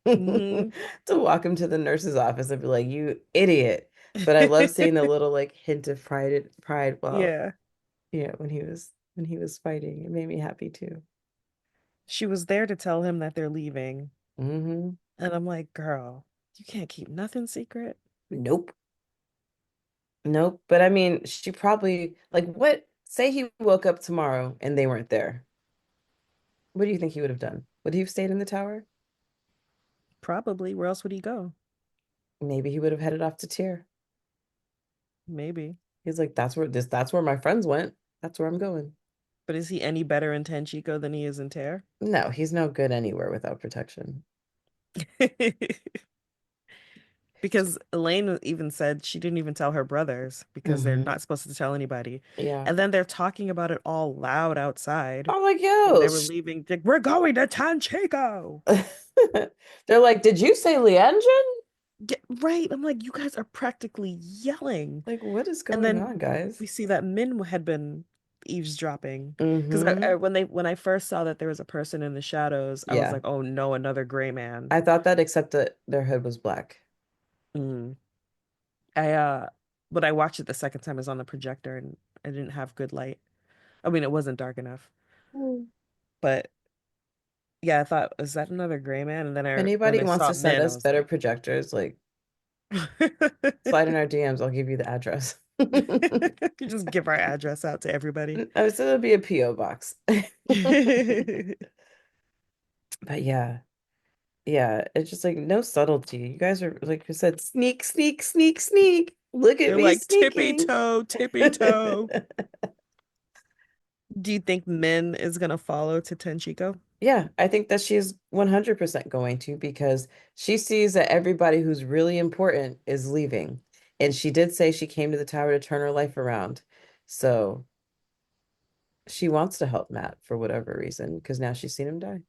Hmm. to walk him to the nurse's office and be like, you idiot. But I love seeing the little like hint of pride while, Yeah. when he was fighting. It made me happy too. She was there to tell him that they're leaving. Hmm. And I'm like, girl, you can't keep nothing secret. Nope. Nope. But I mean, she probably like what say he woke up tomorrow and they weren't there. What do you think he would have done? Would he have stayed in the tower? Probably. Where else would he go? Maybe he would have headed off to Tyr. Maybe. He's like, that's where my friends went. That's where I'm going. But is he any better in Tenchiko than he is in Tear? No, he's no good anywhere without protection. Because Elaine even said she didn't even tell her brothers because they're Hmm. not supposed to tell anybody. Yeah. And then they're talking about it all loud outside I'm like, when yo, they were leaving. Like, we're going to Tanchico. they're like, did you say Leandrin? Get right. I'm like, you guys are practically yelling. Like, what is And going then on, guys? we see that Min had been eavesdropping. Because Hmm. when I first saw that there was a person in the shadows, I was Yeah. like, oh no, another gray man. I thought that except that their hood was black. Mm. I When I watched it the second time, it was on the projector and I didn't have good light. I mean, it wasn't dark enough. Mm. But yeah, I thought, is that another gray man? And then If when anybody I wants saw to send Min, I us was better like, projectors, like slide in our DMs, I'll give you the address. you just give our address out to everybody. I was it'll be a PO box. But yeah, yeah, it's just like no subtlety. You guys are like you said, sneak, sneak, sneak, sneak. Look at They're me like tippy sneaking. toe, tippy toe. Do you think Min is gonna follow to Tenchiko? Yeah, I think that she's 100% going to because she sees that everybody who's really important is leaving. And she did say she came to the tower to turn her life around. So she wants to help Matt for whatever reason because now she's seen him die.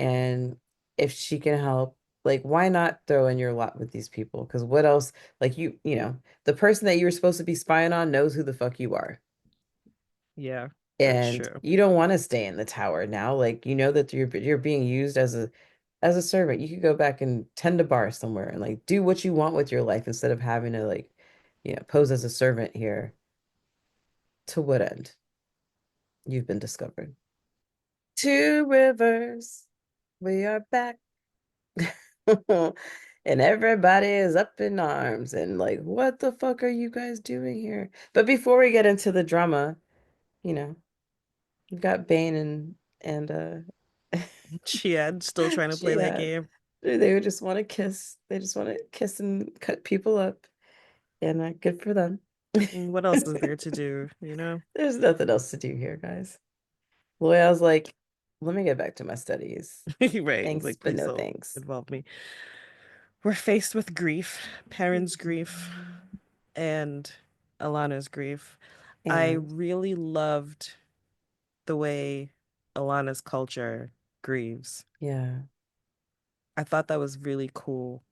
And if she can help, like, why not throw in your lot with these people? Because what else, like, the person that you were supposed to be spying on knows who the fuck you are. Yeah, that's And true. you don't want to stay in the tower now. Like, you know that you're being used as a servant. You could go back and tend a bar somewhere and like do what you want with your life instead of having to like, pose as a servant here. To what end? You've been discovered. Two rivers, we are back. And everybody is up in arms and like, what the fuck are you guys doing here? But before we get into the drama, you know, we've got Bane and Chad still trying to play that yeah, game. they would just want to kiss. They just want to kiss and cut people up, and good for them. What else is there to do, you know? There's nothing else to do here, guys. Loyal's like, let me get back to my studies. Right. It's Thanks, like, but please no don't thanks. involve me. We're faced with grief, Perrin's grief, and Alana's grief. I And really loved the way Alana's culture grieves. yeah, I thought that was really cool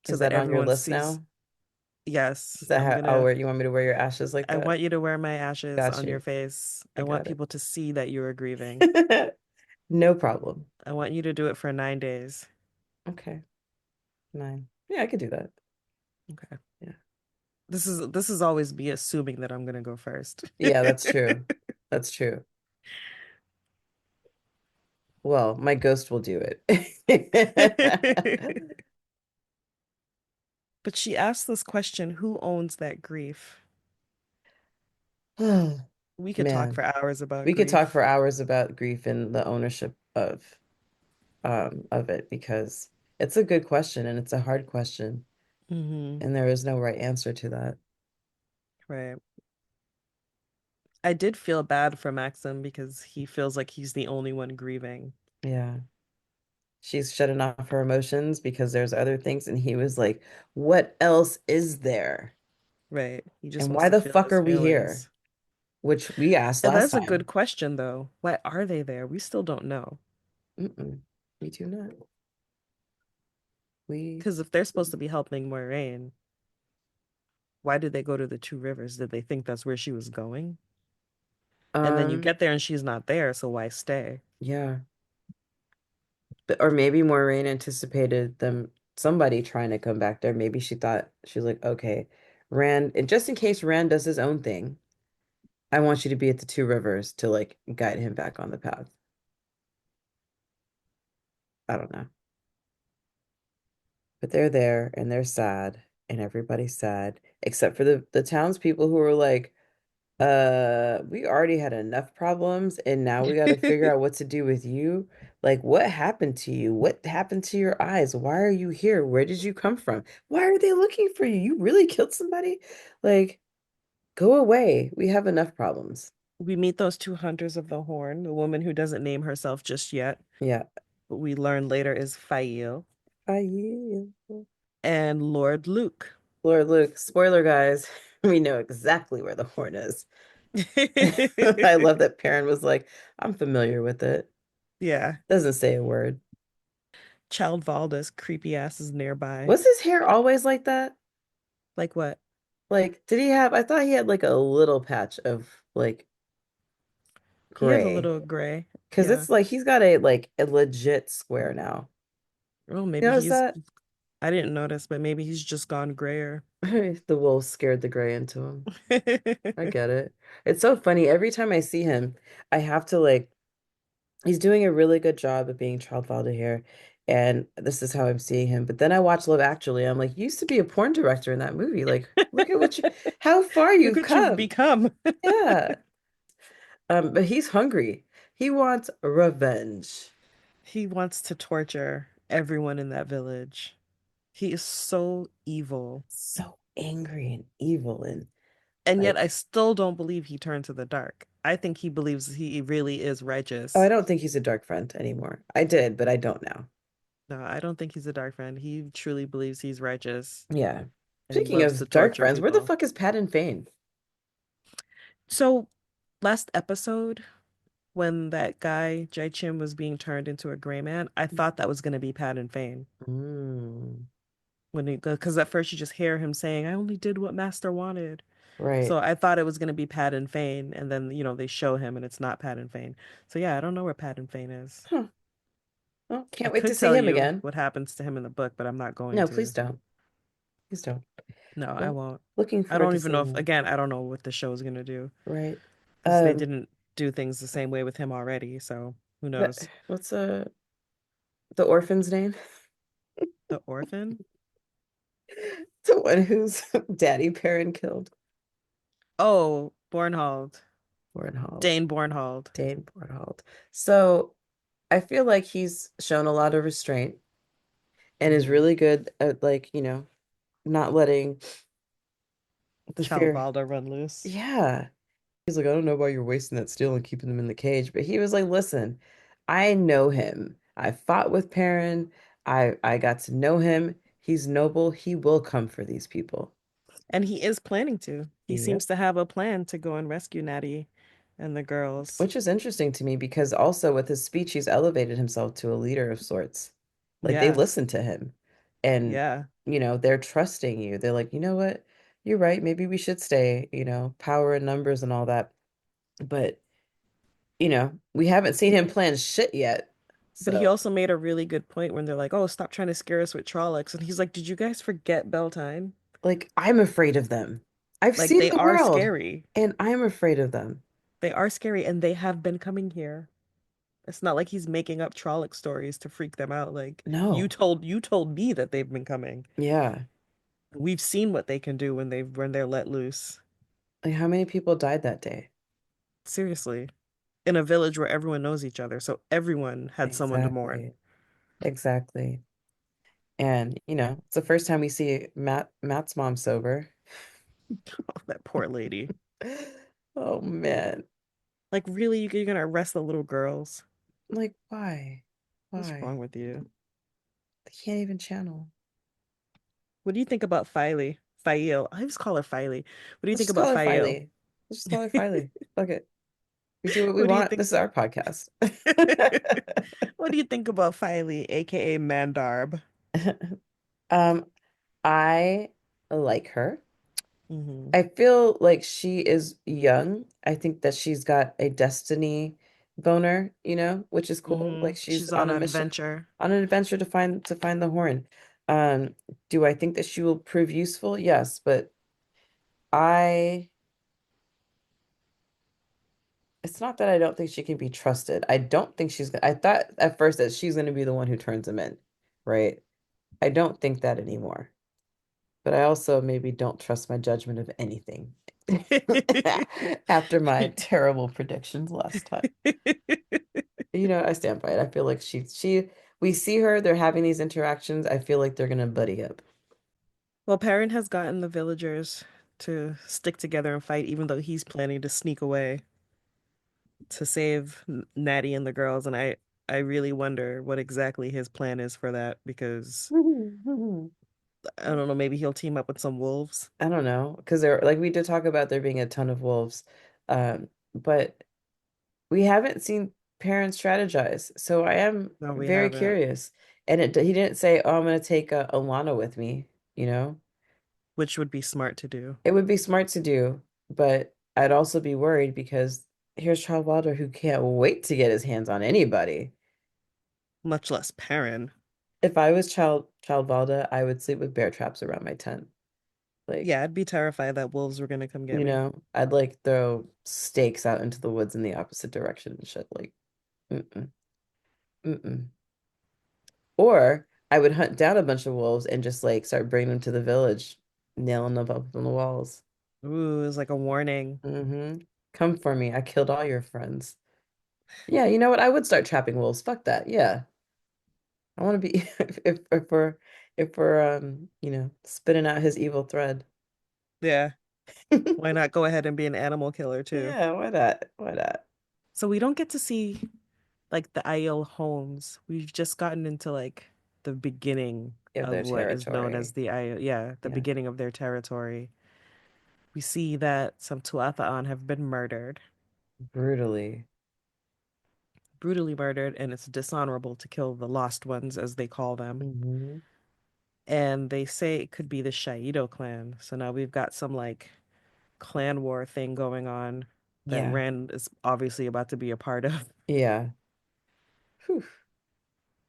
so is that that on your everyone list sees, now? Is yes, that how I'll wear you want me to wear your ashes like I that? want you to wear my ashes Got on your you. face. I I want got people to see that you are grieving. it. No problem. I want you to do it for 9 days. Okay. 9. Yeah, I could do that. Okay. Yeah. This is always me assuming that I'm gonna go first. Yeah, that's true. That's true. Well, my ghost will do it. But she asked this question, who owns that grief? We could talk for Man, hours about we could talk grief. for hours about grief and the ownership of it because it's a good question and it's a hard question Hmm. and there is no right answer to that. Right. I did feel bad for Maxim because he feels like he's the only one grieving. Yeah. She's shutting off her emotions because there's other things and he was like, "What else is there? Right. He just And wants why to the feel fuck his are we here?" feelings. Which we asked And last that's a good time. question, though. Why are they there? We still don't know. Mm-mm. We do not. We Because if they're supposed to be helping Moiraine, why did they go to the Two Rivers? Did they think that's where she was going? And then you um get there and she's not there, so why stay? yeah. But, or maybe Maureen anticipated them somebody trying to come back there. Maybe she thought she was like, okay, Rand, and just in case Rand does his own thing, I want you to be at the Two Rivers to like guide him back on the path. I don't know. But they're there and they're sad and everybody's sad except for the townspeople who are like, we already had enough problems and now we got to figure out what to do with you. Like, what happened to you? What happened to your eyes? Why are you here? Where did you come from? Why are they looking for you? You really killed somebody? Like, go away. We have enough problems. We meet those two hunters of the Horn, the woman who doesn't name herself just yet, Yeah. but we learn later is Fail. I yield. and Lord Luke. Lord Luke, spoiler guys, we know exactly where the horn is. I love that Perrin was like, I'm familiar with it. Yeah. Doesn't say a word. Child Valda's creepy ass is nearby. Was his hair always like that? Like what? Like, did he have, I thought he had like a little patch of like He has a gray. little gray. Because Yeah. it's like he's got a like a legit square now. Well, You maybe notice he's, that? I didn't notice, but maybe he's just gone grayer. The wolf scared the gray into him. I get it. It's so funny. Every time I see him, I have to like, he's doing a really good job of being child father here. And this is how I'm seeing him. But then I watch Love Actually. I'm like, you used to be a porn director in that movie. Like, look at what you, how far Look you've what you've come. become. Yeah. But he's hungry. He wants revenge. He wants to torture everyone in that village. He is so evil. So angry and evil and And yet I like, still don't believe he turned to the dark. I think he believes he really is oh, I righteous. don't think he's a dark friend anymore. I did, but I don't now. No, I don't think he's a dark friend. He truly believes he's righteous Yeah. and he Speaking loves to of dark torture friends, where the people. fuck is Pat and Fane? So, last episode, when that guy, Jai Chim, was being turned into a gray man, I thought that was going to be Pat and Fane. Mm, When he, because at first you just hear him saying, I only did what Master wanted. right. So I thought it was going to be Pat and Fane. And then, they show him and it's not Pat and Fane. So yeah, I don't know where Pat and Fane is. Huh. Well, I can't wait to could see tell him you again. what happens to him in the book, but I'm not going No, please to. don't. Please don't. No, I Well, won't. looking I forward don't to even know seeing if, him. again, I don't know what the show is going to do Right. because they didn't do things the same way with him already. So who knows? What's the orphan's name? The orphan? The one whose daddy Perrin killed. Oh, Bornhold. Bornhold. Dane Bornhold. Dane Bornhold. So I feel like he's shown a lot of restraint and is Hmm. really good at like, not letting the Child fear. Valda run loose. Yeah. He's like, I don't know why you're wasting that steel and keeping them in the cage. But he was like, listen, I know him. I fought with Perrin. I got to know him. He's noble. He will come for these people. And he is planning to. He Yep. seems to have a plan to go and rescue Natty and the girls. Which is interesting to me because also with his speech, he's elevated himself to a leader of sorts. Like they Yeah. listen to him and, Yeah. they're trusting you. They're like, you know what? You're right. Maybe we should stay, power and numbers and all that. But, we haven't seen him plan shit yet. But he So, also made a really good point when they're like, "Oh, stop trying to scare us with Trollocs." And he's like, "Did you guys forget Beltane? like, I'm afraid of them. I've Like seen they the are world scary. and I'm afraid of them. They are scary and they have been coming here. It's not like he's making up Trolloc stories to freak them out. Like No. you told me that they've been coming. Yeah. We've seen what they can do when they're let loose. Like, how many people died that day? Seriously. In a village where everyone knows each other, so everyone had someone to mourn." Exactly. Exactly. And, it's the first time we see Matt's mom sober. Oh, that poor lady. Oh man. Like, really, you're gonna arrest the little girls? Like, why? What's wrong Why? with you? They can't even channel. What do you think about Filey? Fail. I just call her Filey. What do you Let's think just call about her Fael? Filey. Let's just call her Filey. Fuck it. We do what we What do you want. think? This is our podcast. What do you think about Filey, aka Mandarb? Um, I like her. Hmm. I feel like she is young. I think that she's got a destiny boner, which is cool. Like she's She's on on a an mission, adventure. on an adventure to find the horn. Um, do I think that she will prove useful? Yes, but I it's not that I don't think she can be trusted. I don't think I thought at first that she's going to be the one who turns him in, right? I don't think that anymore. But I also maybe don't trust my judgment of anything after my terrible predictions last time. I stand by it. I feel like we see her, they're having these interactions. I feel like they're gonna buddy up. Well, Perrin has gotten the villagers to stick together and fight, even though he's planning to sneak away to save Natty and the girls. And I really wonder what exactly his plan is for that because I don't know, maybe he'll team up with some wolves, I don't know, because there, like we did talk about there being a ton of wolves, but we haven't seen parents strategize. So I am no, we very haven't, curious. And he didn't say, "Oh, I'm going to take Alana with me." You know, which would be smart to do, it would be smart to do, but I'd also be worried because here's Child Wilder who can't wait to get his hands on anybody. much less Perrin. If I was Child Valda, I would sleep with bear traps around my tent. Like, Yeah, I'd be terrified that wolves were gonna come get me. I'd like throw stakes out into the woods in the opposite direction and shit. Like, mm-mm, mm-mm. Or I would hunt down a bunch of wolves and just like start bringing them to the village, nailing them up on the walls. Ooh, it's like a warning. Come for me. I killed all your friends. Yeah, you know what? I would start trapping wolves. Fuck that. Yeah. I want to be if we're spinning out his evil thread. Yeah, why not go ahead and be an animal killer too? Yeah, why not? Why not? So we don't get to see like the Aiel homes. We've just gotten into like the beginning Of of their what is known as territory. the Aiel, yeah, the Yeah. beginning of their territory. We see that some Tuatha'an have been murdered, Brutally. brutally murdered, and it's dishonorable to kill the lost ones, as they call them. Hmm. And they say it could be the Shaido clan. So now we've got some like clan war thing going on that Yeah. Rand is obviously about to be a part of. Yeah. Whew.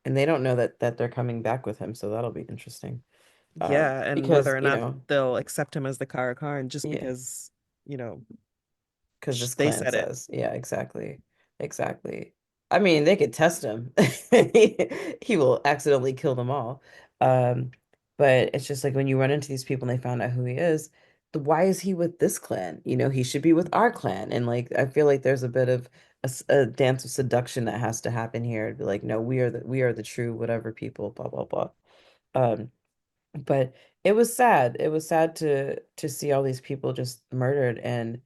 And they don't know that they're coming back with him, so that'll be interesting. Yeah, and Because, whether or not they'll accept him as the Karakhan just yeah, because, you know, because this they clan said it. says, yeah, exactly. Exactly. I mean, they could test him. He will accidentally kill them all. Um, but it's just like when you run into these people and they found out who he is, why is he with this clan? He should be with our clan. And like I feel like there's a bit of a dance of seduction that has to happen here. Be like, no, we are the true whatever people, blah blah blah. Um, but it was sad. It was sad to see all these people just murdered and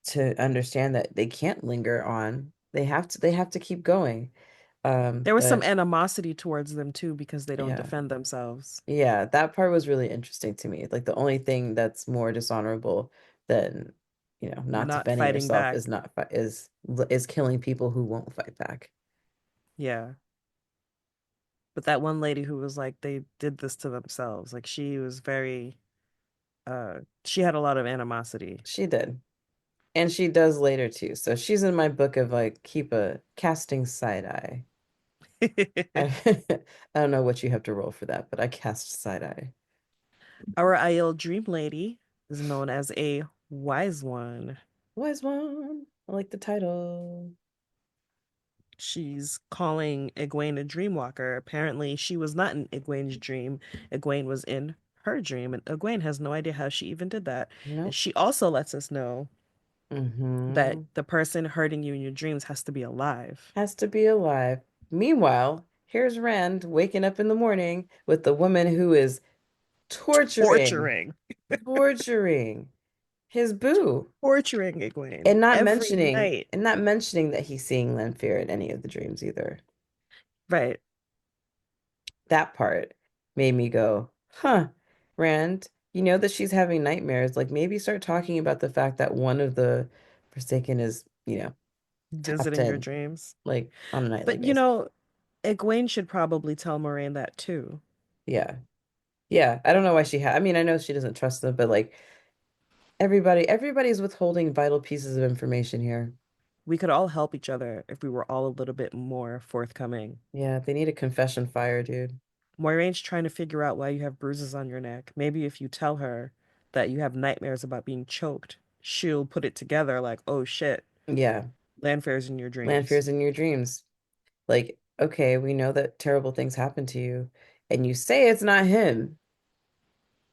to understand that they can't linger on. They have to keep going. There was some But animosity towards them too because they don't yeah. defend themselves, Yeah, that part was really interesting to me. Like the only thing that's more dishonorable than, not not defending fighting yourself is back. not fi- is killing people who won't fight back. Yeah. But that one lady who was like, they did this to themselves, like she was very, she had a lot of animosity. She did. And she does later too. So she's in my book of like keep a casting side eye. I I don't know what you have to roll for that, but I cast side eye. Our Aiel Dream Lady is known as a wise one. Wise one. I like the title. She's calling Egwene a dreamwalker. Apparently, she was not in Egwene's dream. Egwene was in her dream, and Egwene has no idea how she even did that. And Nope. she also lets us know that Mm-hmm. the person hurting you in your dreams has to be alive. Has to be alive. Meanwhile, here's Rand waking up in the morning with the woman who is torturing, Torturing, torturing his boo, torturing Egwene and not every mentioning night. and not mentioning that he's seeing Lanfear in any of the dreams either. Right. That part made me go, huh, Rand, you know that she's having nightmares. Like maybe start talking about the fact that one of the Forsaken is, tapped Visiting your in dreams. like on a nightly But basis. Egwene should probably tell Moraine that too. Yeah. Yeah. I don't know why I mean, I know she doesn't trust them, but like everybody's withholding vital pieces of information here. We could all help each other if we were all a little bit more forthcoming. Yeah, they need a confession fire, dude. Moiraine's trying to figure out why you have bruises on your neck. Maybe if you tell her that you have nightmares about being choked, she'll put it together like, oh shit, Yeah, Lanfair's in your dreams. Lanfear's in your dreams. Like, okay, we know that terrible things happen to you, and you say it's not him,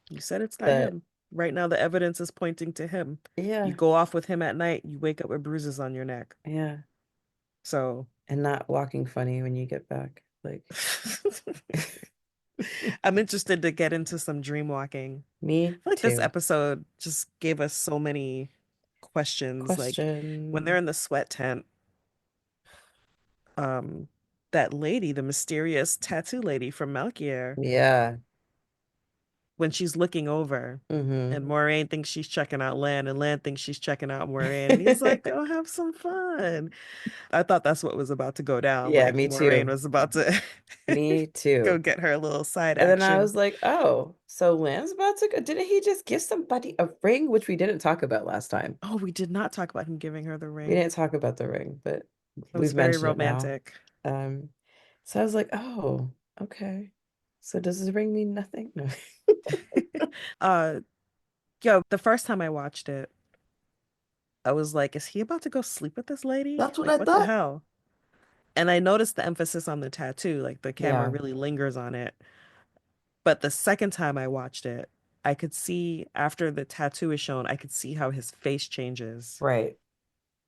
You said it's not but him. Right now, the evidence is pointing to him. You yeah, go off with him at night, you wake up with bruises on your neck. yeah, So, and not walking funny when you get back. Like, I'm interested to get into some dream walking. me I feel like this too. episode just gave us so many questions. Like when they're Question. in the sweat tent, um, that lady, the mysterious tattoo lady from Malkier, Yeah. when she's looking over Mm-hmm. and Moraine thinks she's checking out Lan and Lan thinks she's checking out Moraine and he's like, go have some fun. I thought that's what was about to go down. Yeah, Like me Moraine too. was about to Me go too. get her little side And then I action. was like, oh, so Lan's about to go. Didn't he just give somebody a ring, which we didn't talk about last time? Oh, we did not talk about him giving her the We ring. didn't talk about the ring, but It was we've very mentioned it now. romantic. Um, so I was like, oh, okay. So does this ring mean nothing? No. uh Yo, the first time I watched it, I was like, is he about to go sleep with this lady? That's what Like, I what the thought. hell? And I noticed the emphasis on the tattoo, like the camera Yeah, really lingers on it. But the second time I watched it, I could see after the tattoo is shown, I could see how his face changes. right,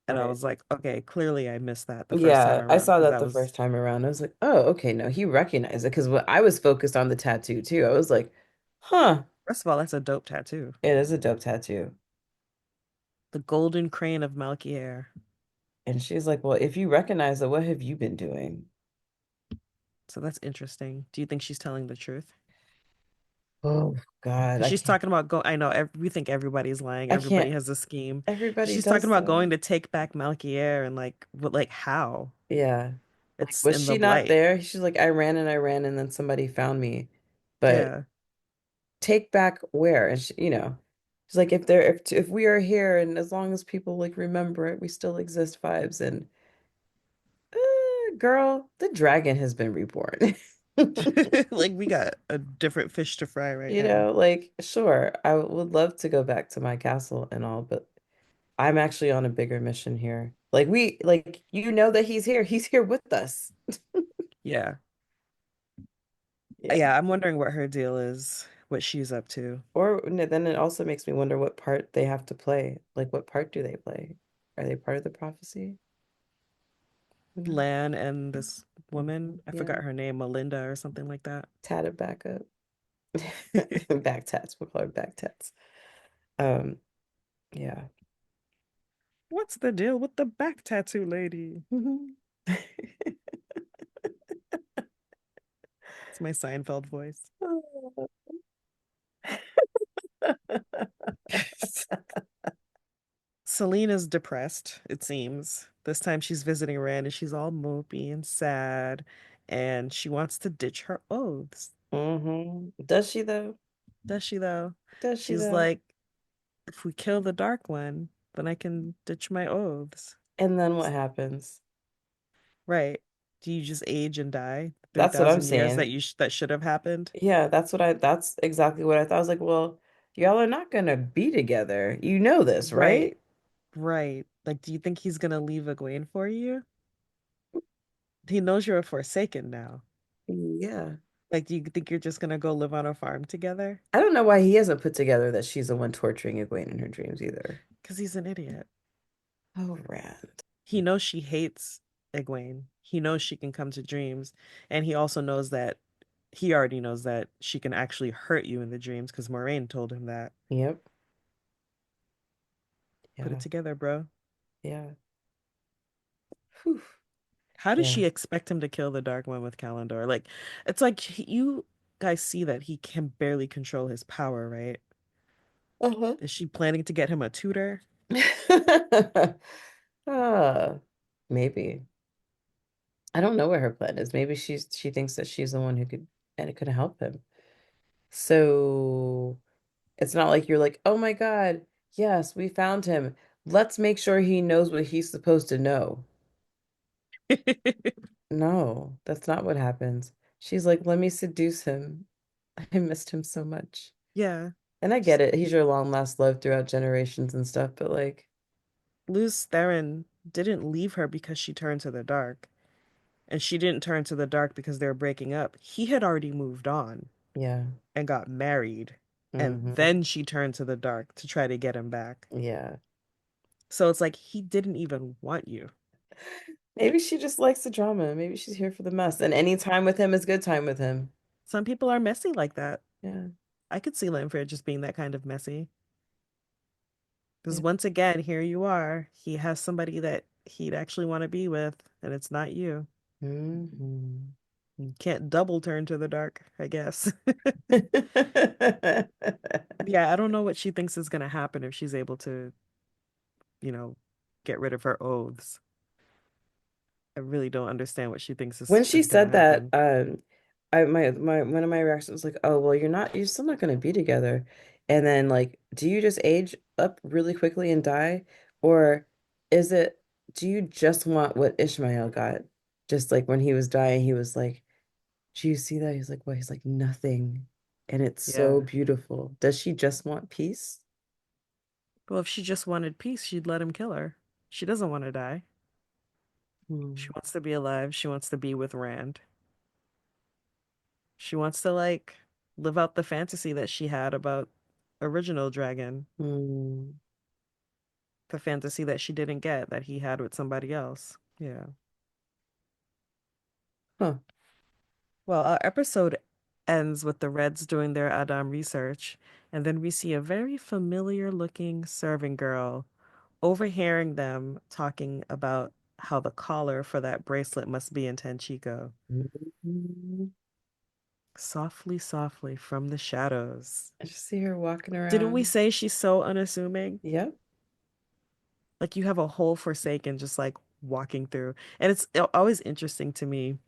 And I right. was like, okay, clearly I missed that the first time Yeah, I around saw because that that the was, first time around. I was like, oh, okay, no, he recognized it because what I was focused on the tattoo too. I was like, huh, first of all, that's a dope tattoo. it is a dope tattoo. The golden crane of Malkier. And she's like, well, if you recognize it, what have you been doing? So that's interesting. Do you think she's telling the truth? Oh God, Because she's talking about go. I know we think everybody's lying. I Everybody can't, has a scheme. everybody She's talking does about though. going to take back Malkier and like, what, like how? Yeah. Like, It's was in the she not blight. there? She's like, I ran and then somebody found me. But Yeah, take back where? And she's like, if we are here and as long as people like remember it, we still exist vibes. And girl, the dragon has been reborn. like we got a different fish to fry right now. Like, sure, I would love to go back to my castle and all, but I'm actually on a bigger mission here. Like, that he's here. He's here with us. Yeah, Yeah. yeah. I'm wondering what her deal is, what she's up to. Or no, then it also makes me wonder what part they have to play. Like, what part do they play? Are they part of the prophecy? Who knows? Lan and this woman, I Yeah, forgot her name, Melinda or something like that. tat it back up. Back tats. We'll call her back tats. Um, yeah. What's the deal with the back tattoo lady? It's my Seinfeld voice. Selena's depressed, it seems. This time she's visiting Rand and she's all mopey and sad, and she wants to ditch her oaths. Does she though? Does she though? Does she She's though? like, if we kill the Dark One, then I can ditch my oaths. And then what happens? Right. Do you just age and die? That's what I'm 3,000 years that saying. that should have happened? Yeah, that's exactly what I thought. I was like, well, y'all are not gonna be together. You know this, Right. right? Right. Like, do you think he's gonna leave Egwene for you? He knows you're a Forsaken now. Yeah. Like, do you think you're just gonna go live on a farm together? I don't know why he hasn't put together that she's the one torturing Egwene in her dreams either. Because he's an idiot. Oh, Rand. He knows she hates Egwene. He knows she can come to dreams. And he also knows that he already knows that she can actually hurt you in the dreams because Moraine told him that. Yep. Put it Yeah. together, bro. Yeah. Whew. How does Yeah. she expect him to kill the Dark One with Kalendor? Like, it's like you guys see that he can barely control his power, right? Uh-huh. Is she planning to get him a tutor? uh, maybe. I don't know what her plan is. Maybe she thinks that she's the one who could and it could help him. So it's not like you're like, oh my God, yes, we found him. Let's make sure he knows what he's supposed to know. No, that's not what happens. She's like, let me seduce him. I missed him so much. Yeah. And I get it. He's your long last love throughout generations and stuff, but like, Luz Theron didn't leave her because she turned to the dark. And she didn't turn to the dark because they were breaking up. He had already moved on yeah. and got married. And Hmm. then she turned to the dark to try to get him back. Yeah. So it's like he didn't even want you. Maybe she just likes the drama. Maybe she's here for the mess. And any time with him is good time with him. Some people are messy like that. Yeah. I could see Lanfear just being that kind of messy. Because Yeah. once again, here you are. He has somebody that he'd actually want to be with, and it's not you. Hmm. You can't double turn to the dark, I guess. Yeah, I don't know what she thinks is gonna happen if she's able to, you know, get rid of her oaths. I really don't understand what she thinks When is, she is gonna said that, happen. my one of my reactions was like, "Oh, well, you're still not gonna be together." And then like, do you just age up really quickly and die? Or is it, do you just want what Ishmael got? Just like when he was dying, he was like, "Do you see that?" He's like, "What?" He's like, "Nothing." And it's so Yeah. beautiful. Does she just want peace? Well, if she just wanted peace, she'd let him kill her. She doesn't want to die. She Hmm. wants to be alive. She wants to be with Rand. She wants to like live out the fantasy that she had about original dragon, Hmm. the fantasy that she didn't get that he had with somebody else. Yeah. Huh. Well, our episode ends with the Reds doing their Adam research, and then we see a very familiar looking serving girl overhearing them talking about how the collar for that bracelet must be in Tenchico. Hmm. Softly, softly from the shadows. I just see her walking Didn't we around. say she's so unassuming? Yep. Like you have a whole Forsaken just like walking through. And it's always interesting to me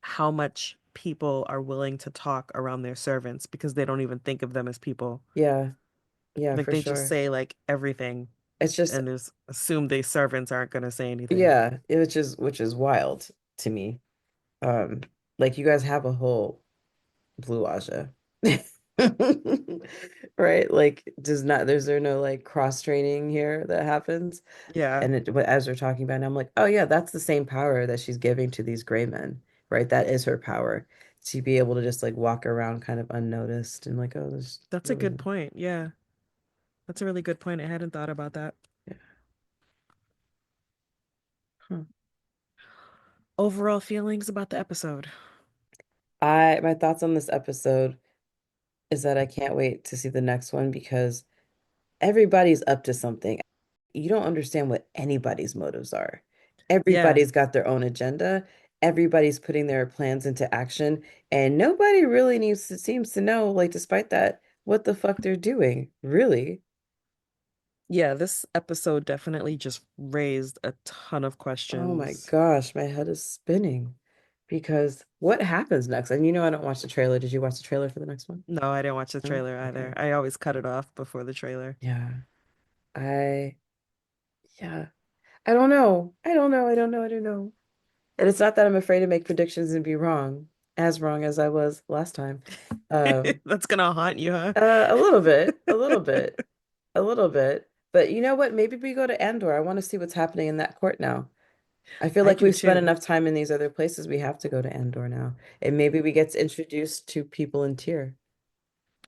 how much people are willing to talk around their servants because they don't even think of them as people. Yeah. Yeah, Like for they just sure. say like everything It's just, and just assume they servants aren't gonna say anything. yeah, which is wild to me. Um, like you guys have a whole Blue Aja. Right? Like does not there's there no like cross training here that happens? Yeah, And as we're talking about it, I'm like, oh yeah, that's the same power that she's giving to these gray men, right? That is her power to be able to just like walk around kind of unnoticed and like, oh, there's that's a really, good point. Yeah, that's a really good point. I hadn't thought about that. yeah. Huh. Overall feelings about the episode. My thoughts on this episode is that I can't wait to see the next one because everybody's up to something. You don't understand what anybody's motives are. Yeah, Everybody's got their own agenda. Everybody's putting their plans into action, and nobody really seems to know, like, despite that, what the fuck they're doing, really. yeah, this episode definitely just raised a ton of Oh my questions. gosh, my head is spinning because what happens next? And I don't watch the trailer. Did you watch the trailer for the next one? No, I didn't watch the No? trailer either. Okay. I always cut it off before the trailer. Yeah. I, yeah. I don't know. I don't know. I don't know. I don't know. And it's not that I'm afraid to make predictions and be wrong as I was last time. Um, That's gonna haunt you, huh? a little bit, a little bit, a little bit. But you know what? Maybe we go to Andor. I want to see what's happening in that court now. I feel I like do we've spent too. enough time in these other places. We have to go to Andor now. And maybe we get introduced to people in Tyr.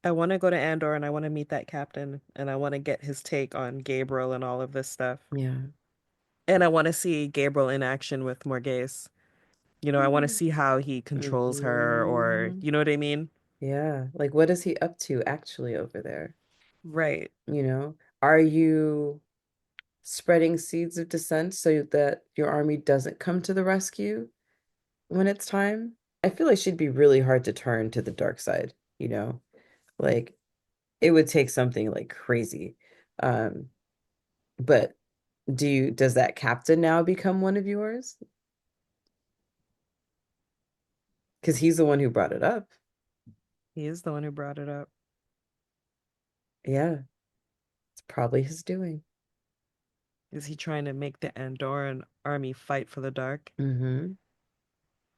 I want to go to Andor and I want to meet that captain and I want to get his take on Gabriel and all of this stuff. Yeah. And I want to see Gabriel in action with Morghese. I want to see how he controls her or, Hmm. you know what I mean? Yeah. Like, what is he up to actually over there? Right. Are you spreading seeds of dissent so that your army doesn't come to the rescue when it's time? I feel like she'd be really hard to turn to the dark side, you know? Like it would take something like crazy. Um, but does that captain now become one of yours? Because he's the one who brought it up. He is the one who brought it up. Yeah, it's probably his doing. Is he trying to make the Andorran army fight for the dark? Hmm.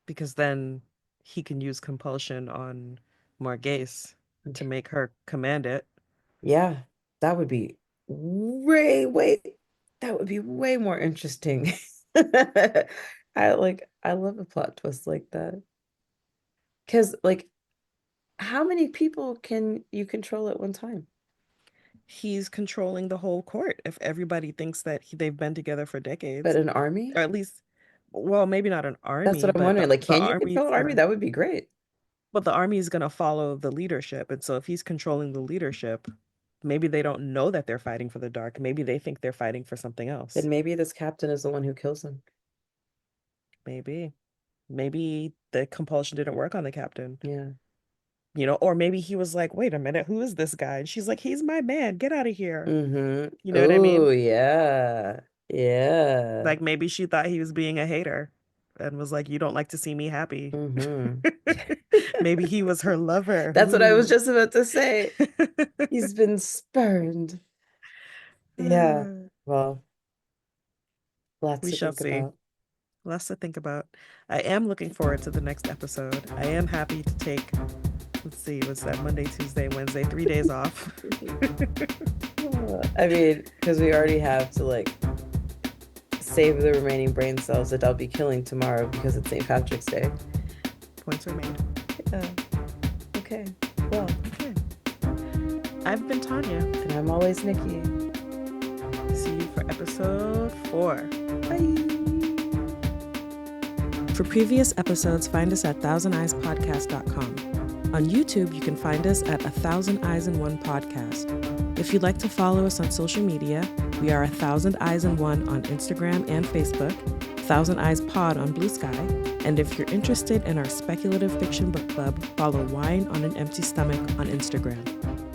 Because then he can use compulsion on Morghese to make her command it. Yeah, that would be way, that would be way more interesting. I love a plot twist like that. Because like how many people can you control at one time? He's controlling the whole court if everybody thinks that they've been together for But decades. an army? Or at least, well, maybe not an That's army, what I'm but the, wondering. Like, the can you army control is an army? gonna That would be great. but the army is gonna follow the leadership. And so if he's controlling the leadership, maybe they don't know that they're fighting for the dark. Maybe they think they're fighting for something else. Then maybe this captain is the one who kills him. Maybe. Maybe the compulsion didn't work on the captain. Yeah. Or maybe he was like, wait a minute, who is this guy? And she's like, he's my man. Get out of here. Mm-hmm. You know what I Oh, mean? yeah. Yeah. Like maybe she thought he was being a hater and was like, you don't like to see me happy. Mm-hmm. Maybe he was her lover. That's what I was Ooh. just about to say. He's been spurned. Yeah. Well, lots We to shall think see. about. Lots to think about. I am looking forward to the next episode. I am happy to take, let's see, what's that, Monday, Tuesday, Wednesday, 3 days off. I mean, because we already have to save the remaining brain cells that I'll be killing tomorrow because it's St. Patrick's Day. Points are made. Yeah. Okay. Well, Okay. I've been Tanya. and I'm always Nikki. See you for episode 4. Bye. For previous episodes, find us at thousandeyespodcast.com. On YouTube, you can find us at 1,000 Eyes in One Podcast. If you'd like to follow us on social media, we are 1,000 Eyes in One on Instagram and Facebook, 1,000 Eyes Pod on Blue Sky, and if you're interested in our speculative fiction book club, follow Wine on an Empty Stomach on Instagram.